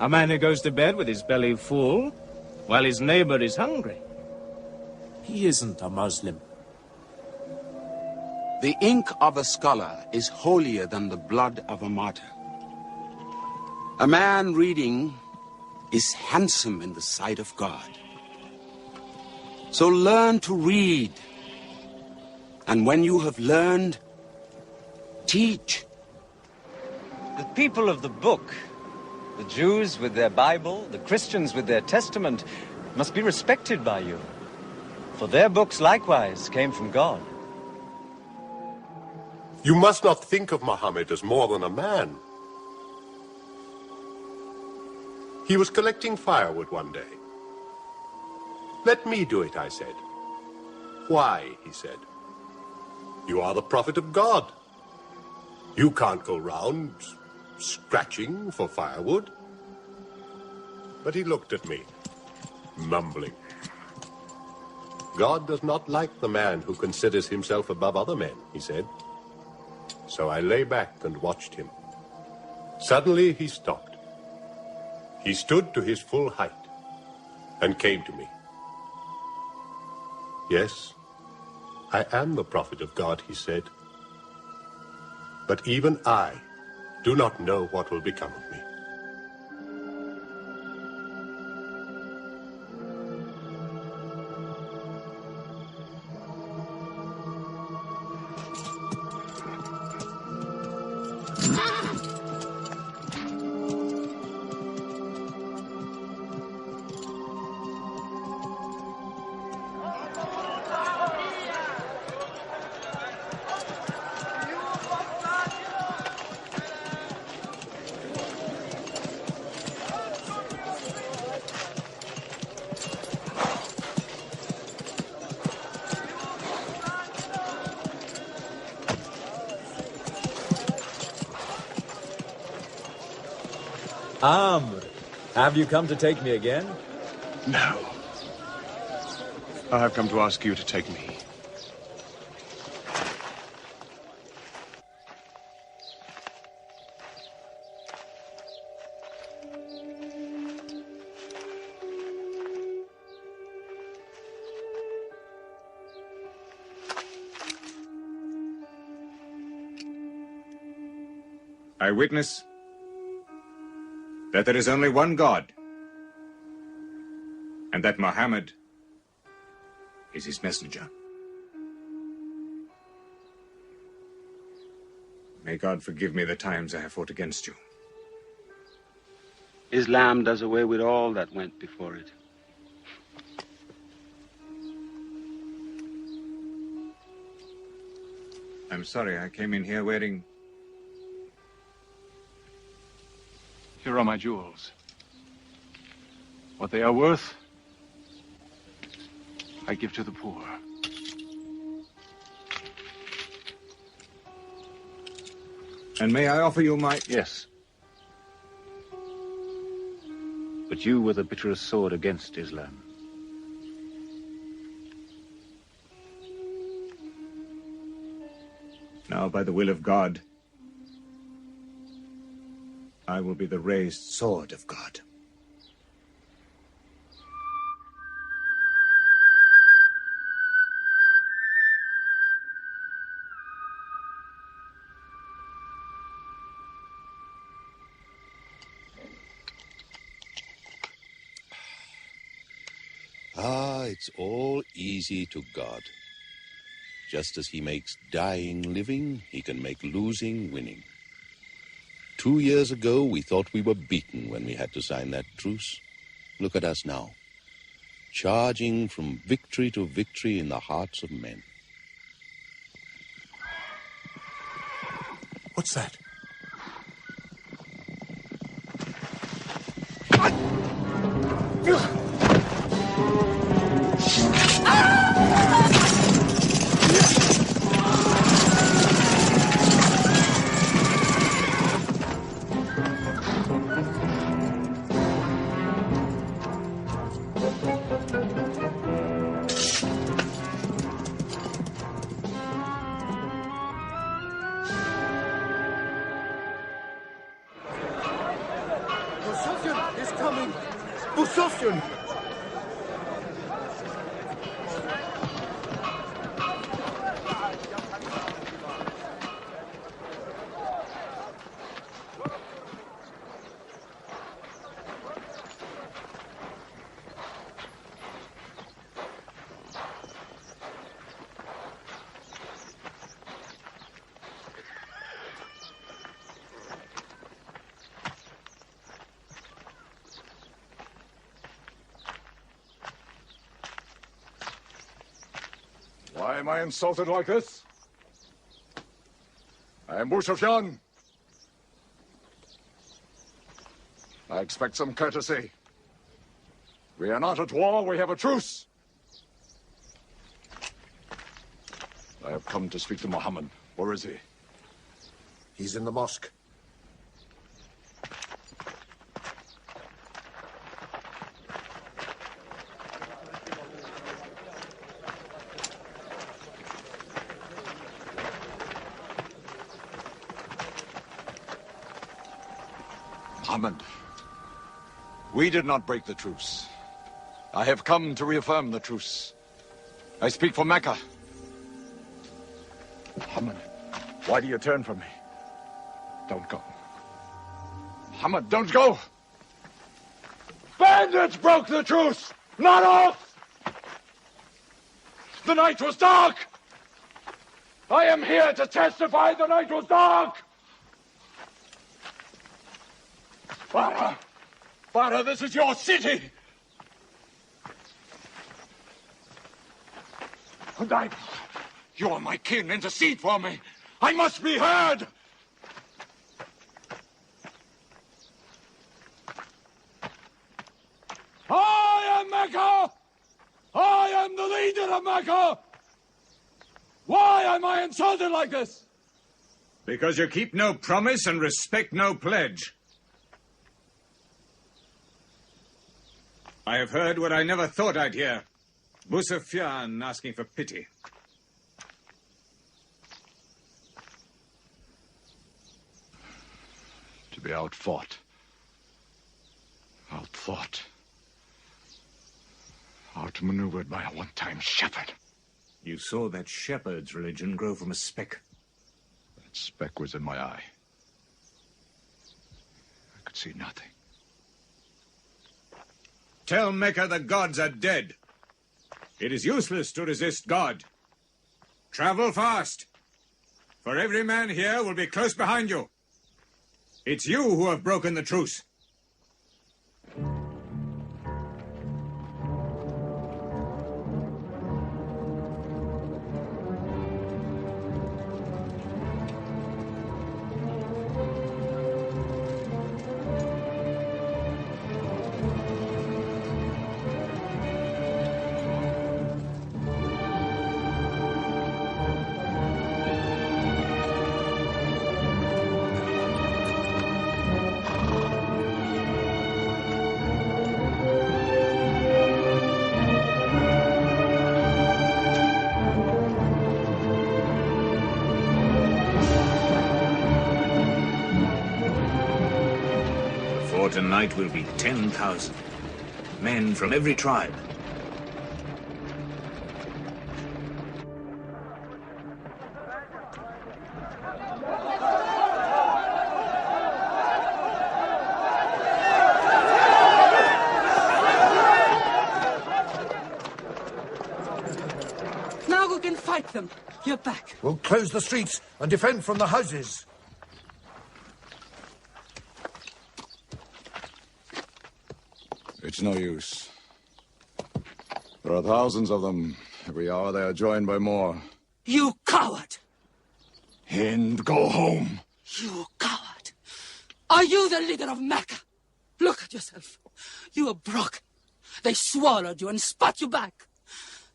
S6: A man who goes to bed with his belly full while his neighbor is hungry.
S4: He isn't a Muslim.
S8: The ink of a scholar is holier than the blood of a martyr. A man reading is handsome in the sight of God. So learn to read. And when you have learned, teach.
S14: The people of the book, the Jews with their Bible, the Christians with their Testament, must be respected by you. For their books likewise came from God.
S17: You must not think of Muhammad as more than a man. He was collecting firewood one day. Let me do it, I said. Why, he said. You are the prophet of God. You can't go round scratching for firewood. But he looked at me, mumbling. God does not like the man who considers himself above other men, he said. So I lay back and watched him. Suddenly he stopped. He stood to his full height and came to me. Yes, I am the prophet of God, he said. But even I do not know what will become of me.
S19: Amr, have you come to take me again?
S13: No. I have come to ask you to take me.
S1: I witness that there is only one God, and that Muhammad is his messenger. May God forgive me the times I have fought against you.
S8: Islam does away with all that went before it.
S1: I'm sorry, I came in here wearing...
S12: Here are my jewels. What they are worth, I give to the poor.
S1: And may I offer you my...
S12: Yes.
S1: But you were the bitterest sword against Islam. Now, by the will of God, I will be the raised sword of God.
S25: It's all easy to God. Just as he makes dying living, he can make losing winning. 2 years ago, we thought we were beaten when we had to sign that truce. Look at us now, charging from victory to victory in the hearts of men.
S17: What's that? coming! Busofian!
S7: Why am I insulted like this? I am Busofian. I expect some courtesy. We are not at war, we have a truce. I have come to speak to Muhammad. Where is he?
S17: He's in the mosque.
S7: Muhammad, we did not break the truce. I have come to reaffirm the truce. I speak for Mecca. Muhammad, why do you turn from me? Don't go. Muhammad, don't go! Bandits broke the truce, not us! The night was dark! I am here to testify the night was dark! Father, this is your city! You are my king, intercede for me! I must be heard! I am Mecca! I am the leader of Mecca! Why am I insulted like this?
S13: Because you keep no promise and respect no pledge. I have heard what I never thought I'd hear. Busofian asking for pity.
S7: To be outfought. Outmaneuvered by a one-time shepherd.
S13: You saw that shepherd's religion grow from a speck.
S7: That speck was in my eye. I could see nothing.
S13: Tell Mecca the gods are dead. It is useless to resist God. Travel fast, for every man here will be close behind you. It's you who have broken the truce. Tonight will be 10,000 men from every tribe.
S3: Now we can fight them. You're back.
S17: We'll close the streets and defend from the houses.
S7: It's no use. There are thousands of them. Every hour they are joined by more.
S3: You coward!
S7: Hind, go home.
S3: You coward! Are you the leader of Mecca? Look at yourself. You are broken. They swallowed you and spat you back.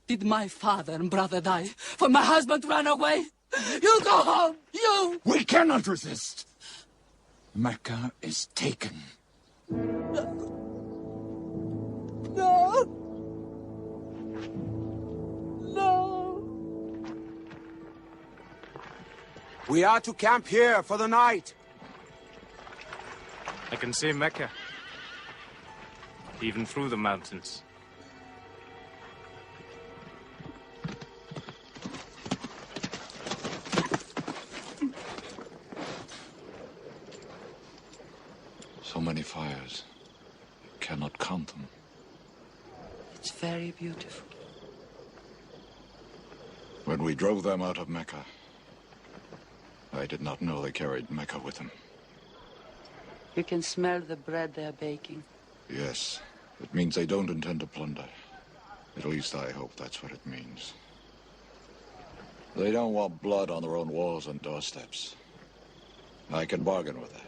S3: Did my father and brother die? For my husband ran away? You go home! You!
S7: We cannot resist. Mecca is taken.
S3: No! No!
S8: We are to camp here for the night.
S6: I can see Mecca. even through the mountains.
S7: So many fires. You cannot count them.
S3: It's very beautiful.
S7: When we drove them out of Mecca, I did not know they carried Mecca with them.
S3: You can smell the bread they're baking.
S7: Yes, it means they don't intend to plunder. At least I hope that's what it means. They don't want blood on their own walls and doorsteps. I can bargain with that.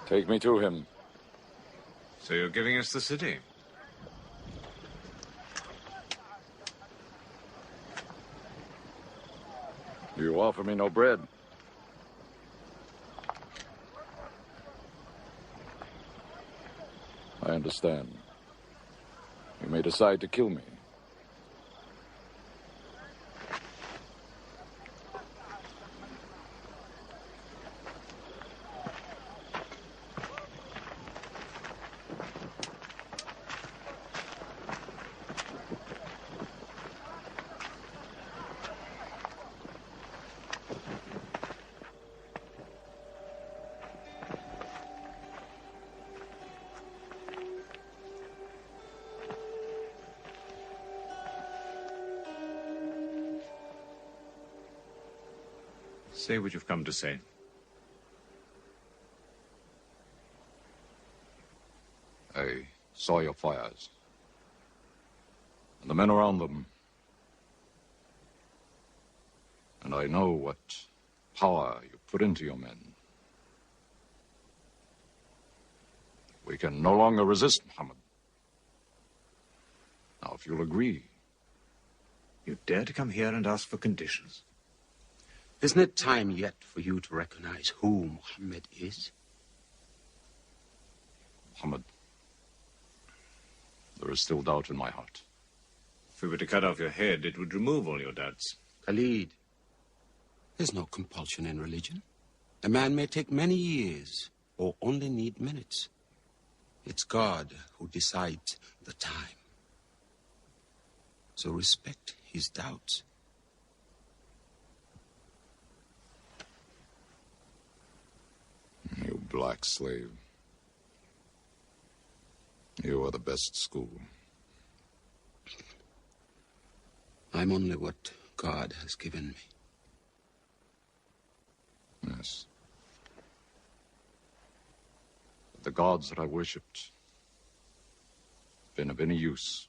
S7: Take me to him.
S13: So you're giving us the city?
S7: You offer me no bread. I understand. You may decide to kill me.
S13: Say what you've come to say.
S7: I saw your fires. And the men around them. And I know what power you put into your men. We can no longer resist Muhammad. Now, if you'll agree.
S13: You dare to come here and ask for conditions?
S8: Isn't it time yet for you to recognize who Muhammad is?
S7: Muhammad, there is still doubt in my heart.
S13: If we were to cut off your head, it would remove all your doubts.
S8: Khalid, there's no compulsion in religion. A man may take many years or only need minutes. It's God who decides the time. So respect his doubts.
S7: You black slave. You are the best school.
S8: I'm only what God has given me.
S7: Yes. If the gods that I worshipped been of any use,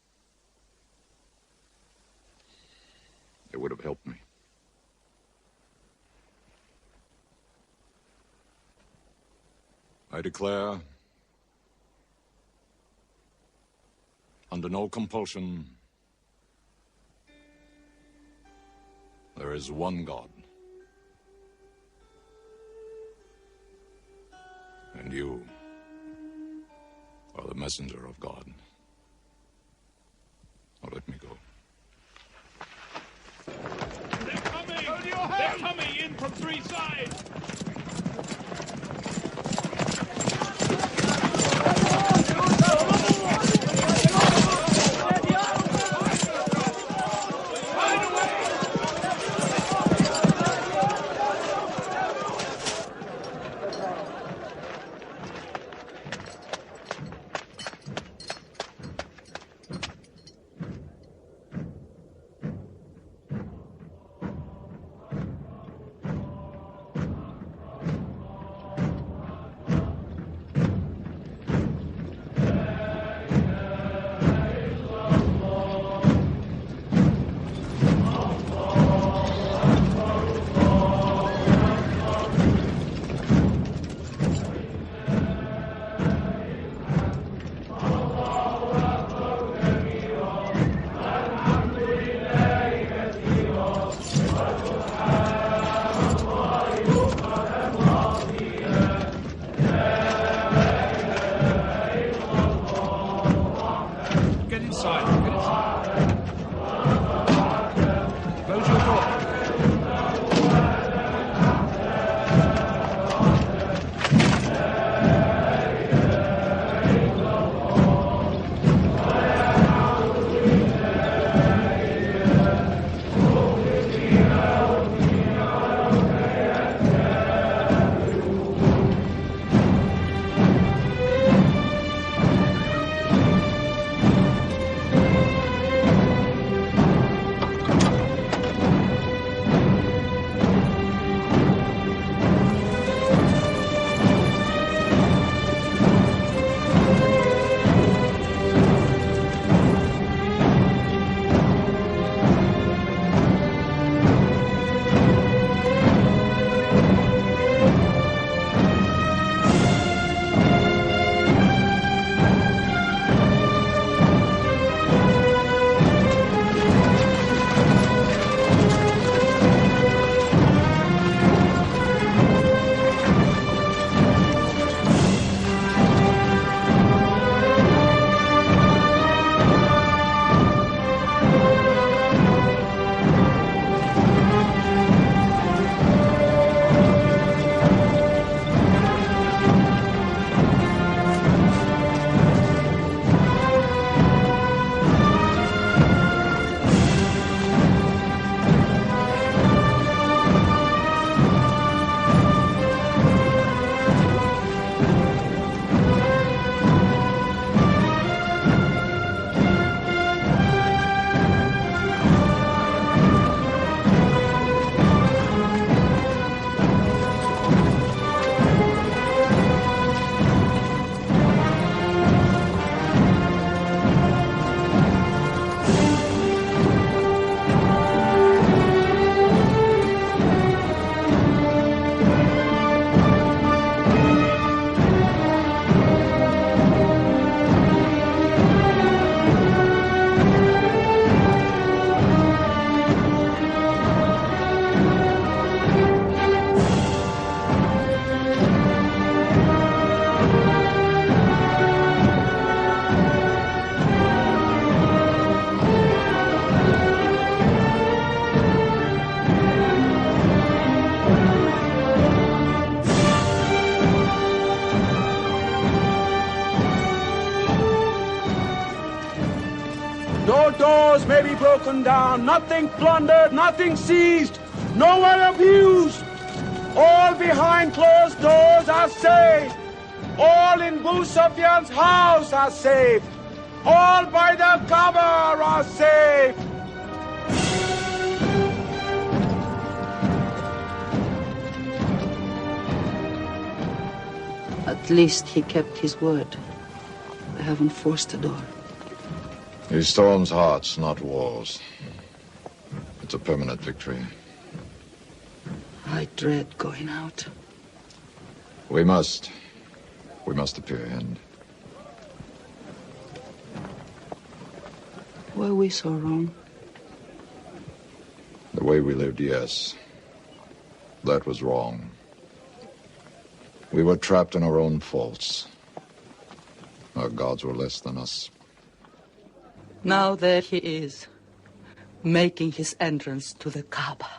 S7: they would have helped me. I declare, under no compulsion, there is one God. And you are the messenger of God. Now let me go.
S22: They're coming! They're coming in from three sides! broken down, nothing plundered, nothing seized, no one abused. All behind closed doors are safe. All in Abu Sufyan's house are safe. All by the cover are safe.
S3: At least he kept his word. They haven't forced the door.
S7: He storms hearts, not walls. It's a permanent victory.
S3: I dread going out.
S7: We must appear and
S3: Were we so wrong?
S7: the way we lived, yes. That was wrong. We were trapped in our own faults. Our gods were less than us.
S3: Now there he is, making his entrance to the Kaaba.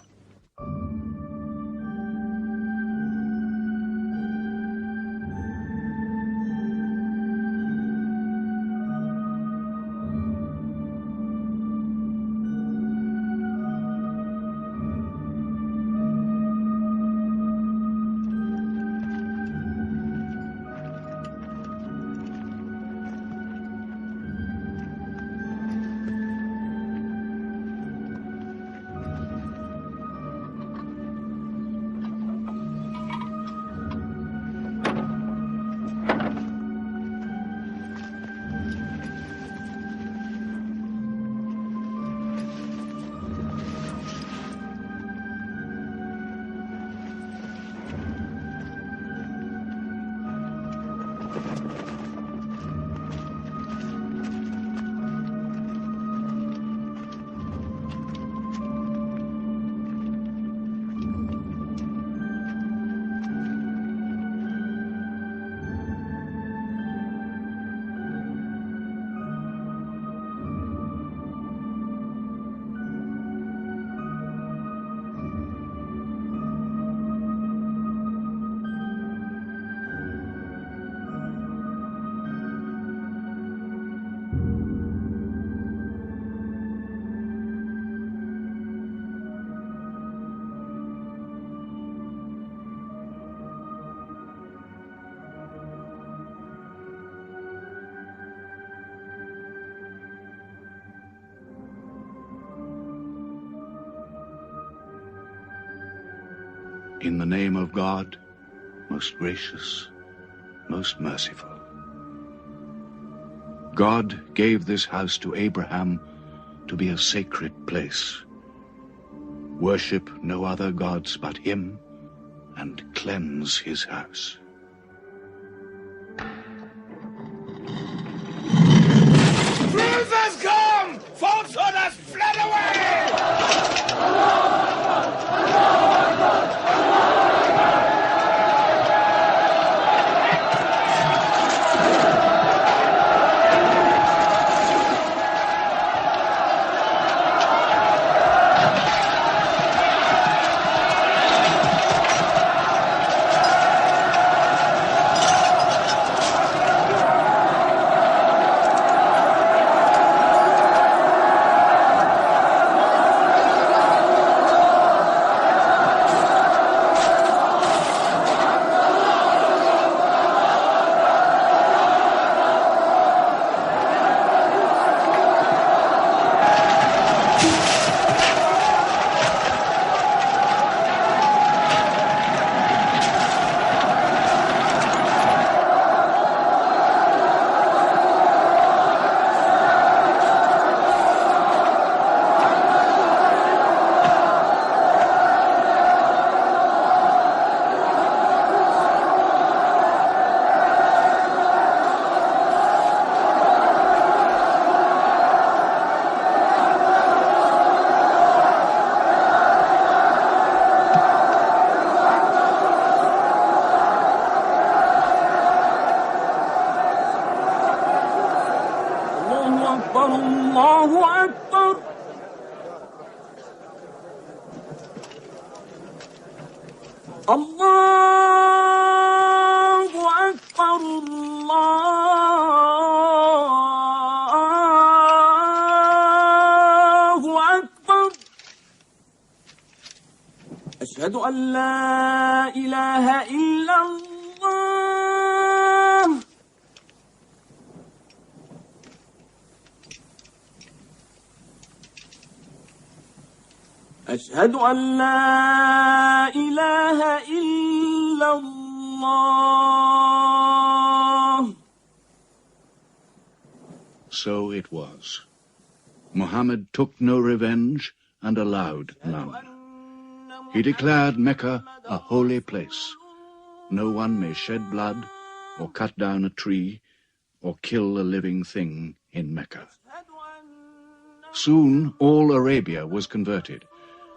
S5: In the name of God, most gracious, most merciful. God gave this house to Abraham to be a sacred place. Worship no other gods but him, and cleanse his house.
S22: Truth has come! Falsehood has fled away! الله أكبر. الله أكبر. الله أشهد أن لا إله إلا الله أشهد أن لا إله إلا الله.
S5: So it was. Muhammad took no revenge and allowed none. He declared Mecca a holy place. No one may shed blood, or cut down a tree, or kill a living thing in Mecca. Soon all Arabia was converted,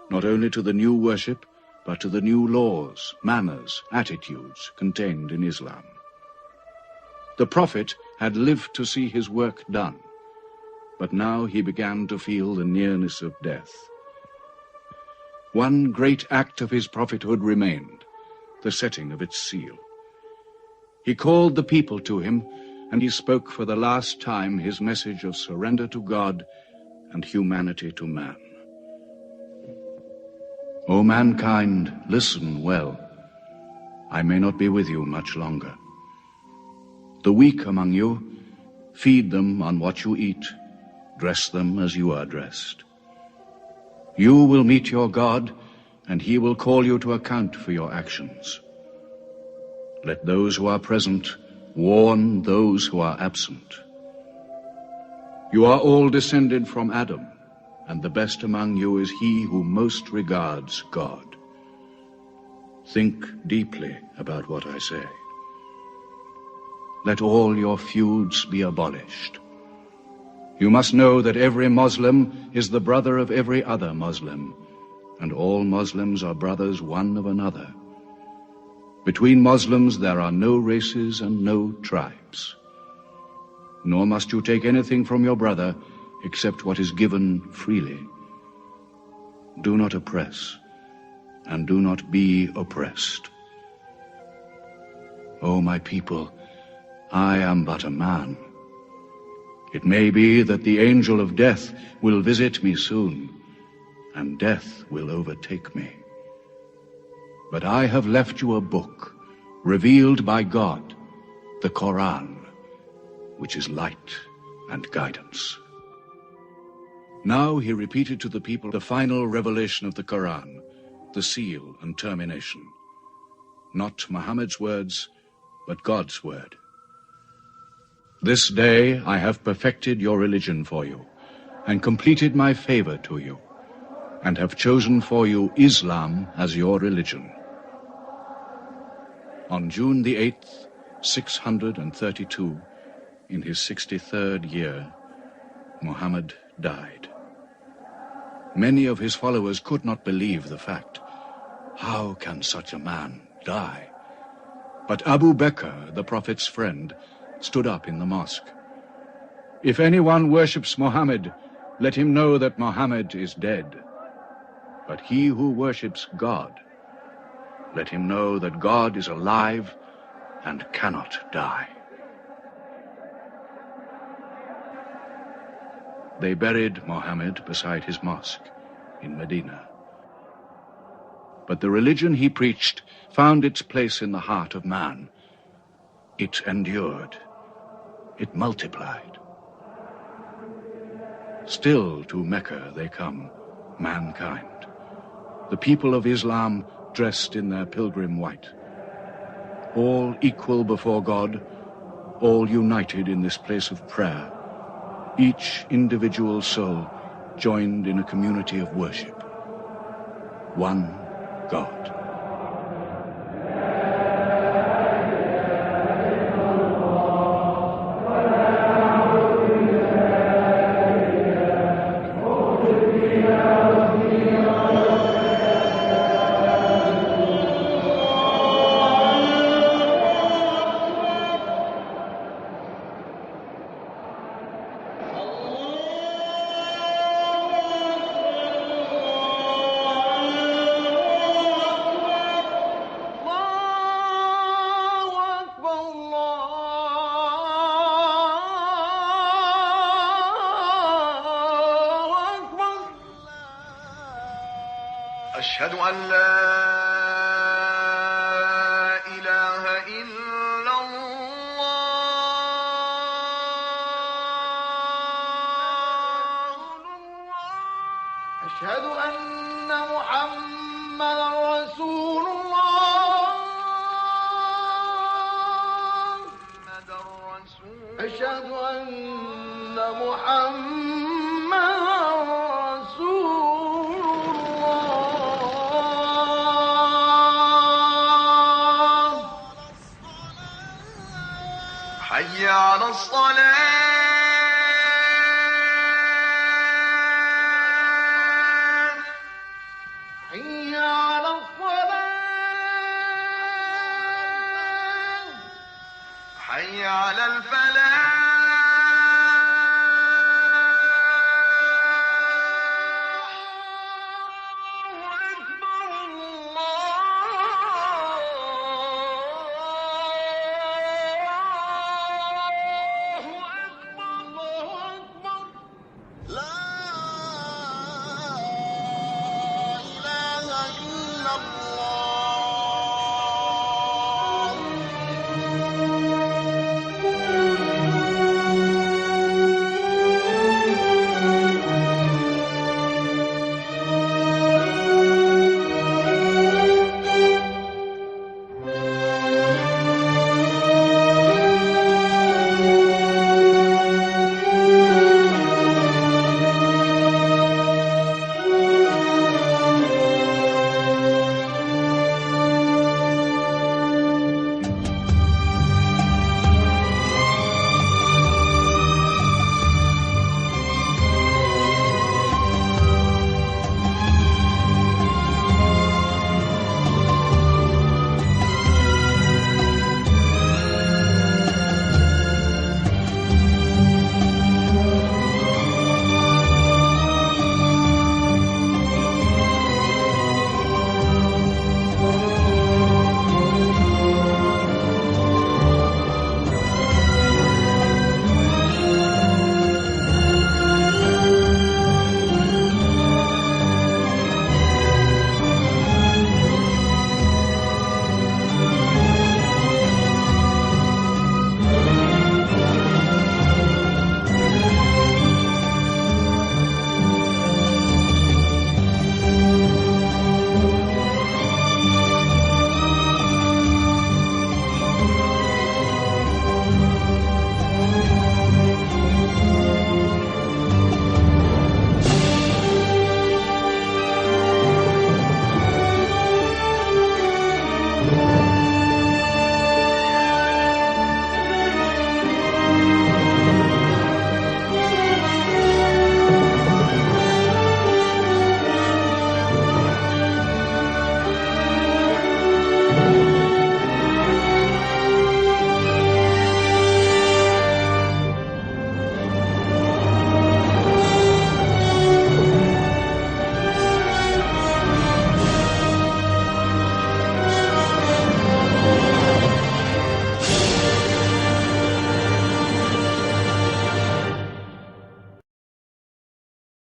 S5: not only to the new worship, but to the new laws, manners, attitudes contained in Islam. The Prophet had lived to see his work done, but now he began to feel the nearness of death. One great act of his prophethood remained, the setting of its seal. He called the people to him, and he spoke for the last time his message of surrender to God and humanity to man. O mankind, listen well. I may not be with you much longer. The weak among you, feed them on what you eat, dress them as you are dressed. You will meet your God, and he will call you to account for your actions. Let those who are present warn those who are absent. You are all descended from Adam, and the best among you is he who most regards God. Think deeply about what I say. Let all your feuds be abolished. You must know that every Muslim is the brother of every other Muslim, and all Muslims are brothers one of another. Between Muslims there are no races and no tribes. Nor must you take anything from your brother except what is given freely. Do not oppress, and do not be oppressed. O my people, I am but a man. It may be that the angel of death will visit me soon, and death will overtake me. But I have left you a book, revealed by God, the Quran, which is light and guidance. Now he repeated to the people the final revelation of the Quran, the seal and termination. Not Muhammad's words, but God's word. This day I have perfected your religion for you, and completed my favor to you, and have chosen for you Islam as your religion. On June the 8th, 632, in his 63rd year, Muhammad died. Many of his followers could not believe the fact. How can such a man die? But Abu Bakr, the Prophet's friend, stood up in the mosque. If anyone worships Muhammad, let him know that Muhammad is dead. But he who worships God, let him know that God is alive and cannot die. They buried Muhammad beside his mosque in Medina. But the religion he preached found its place in the heart of man. It endured. It multiplied. Still to Mecca they come, mankind. The people of Islam dressed in their pilgrim white. All equal before God, all united in this place of prayer. Each individual soul joined in a community of worship. One God.
S22: أشهد أن لا
S2: أشهد أن محمدا رسول الله. حي على الصلاة. حي على الصلاة. حي على الفلاح.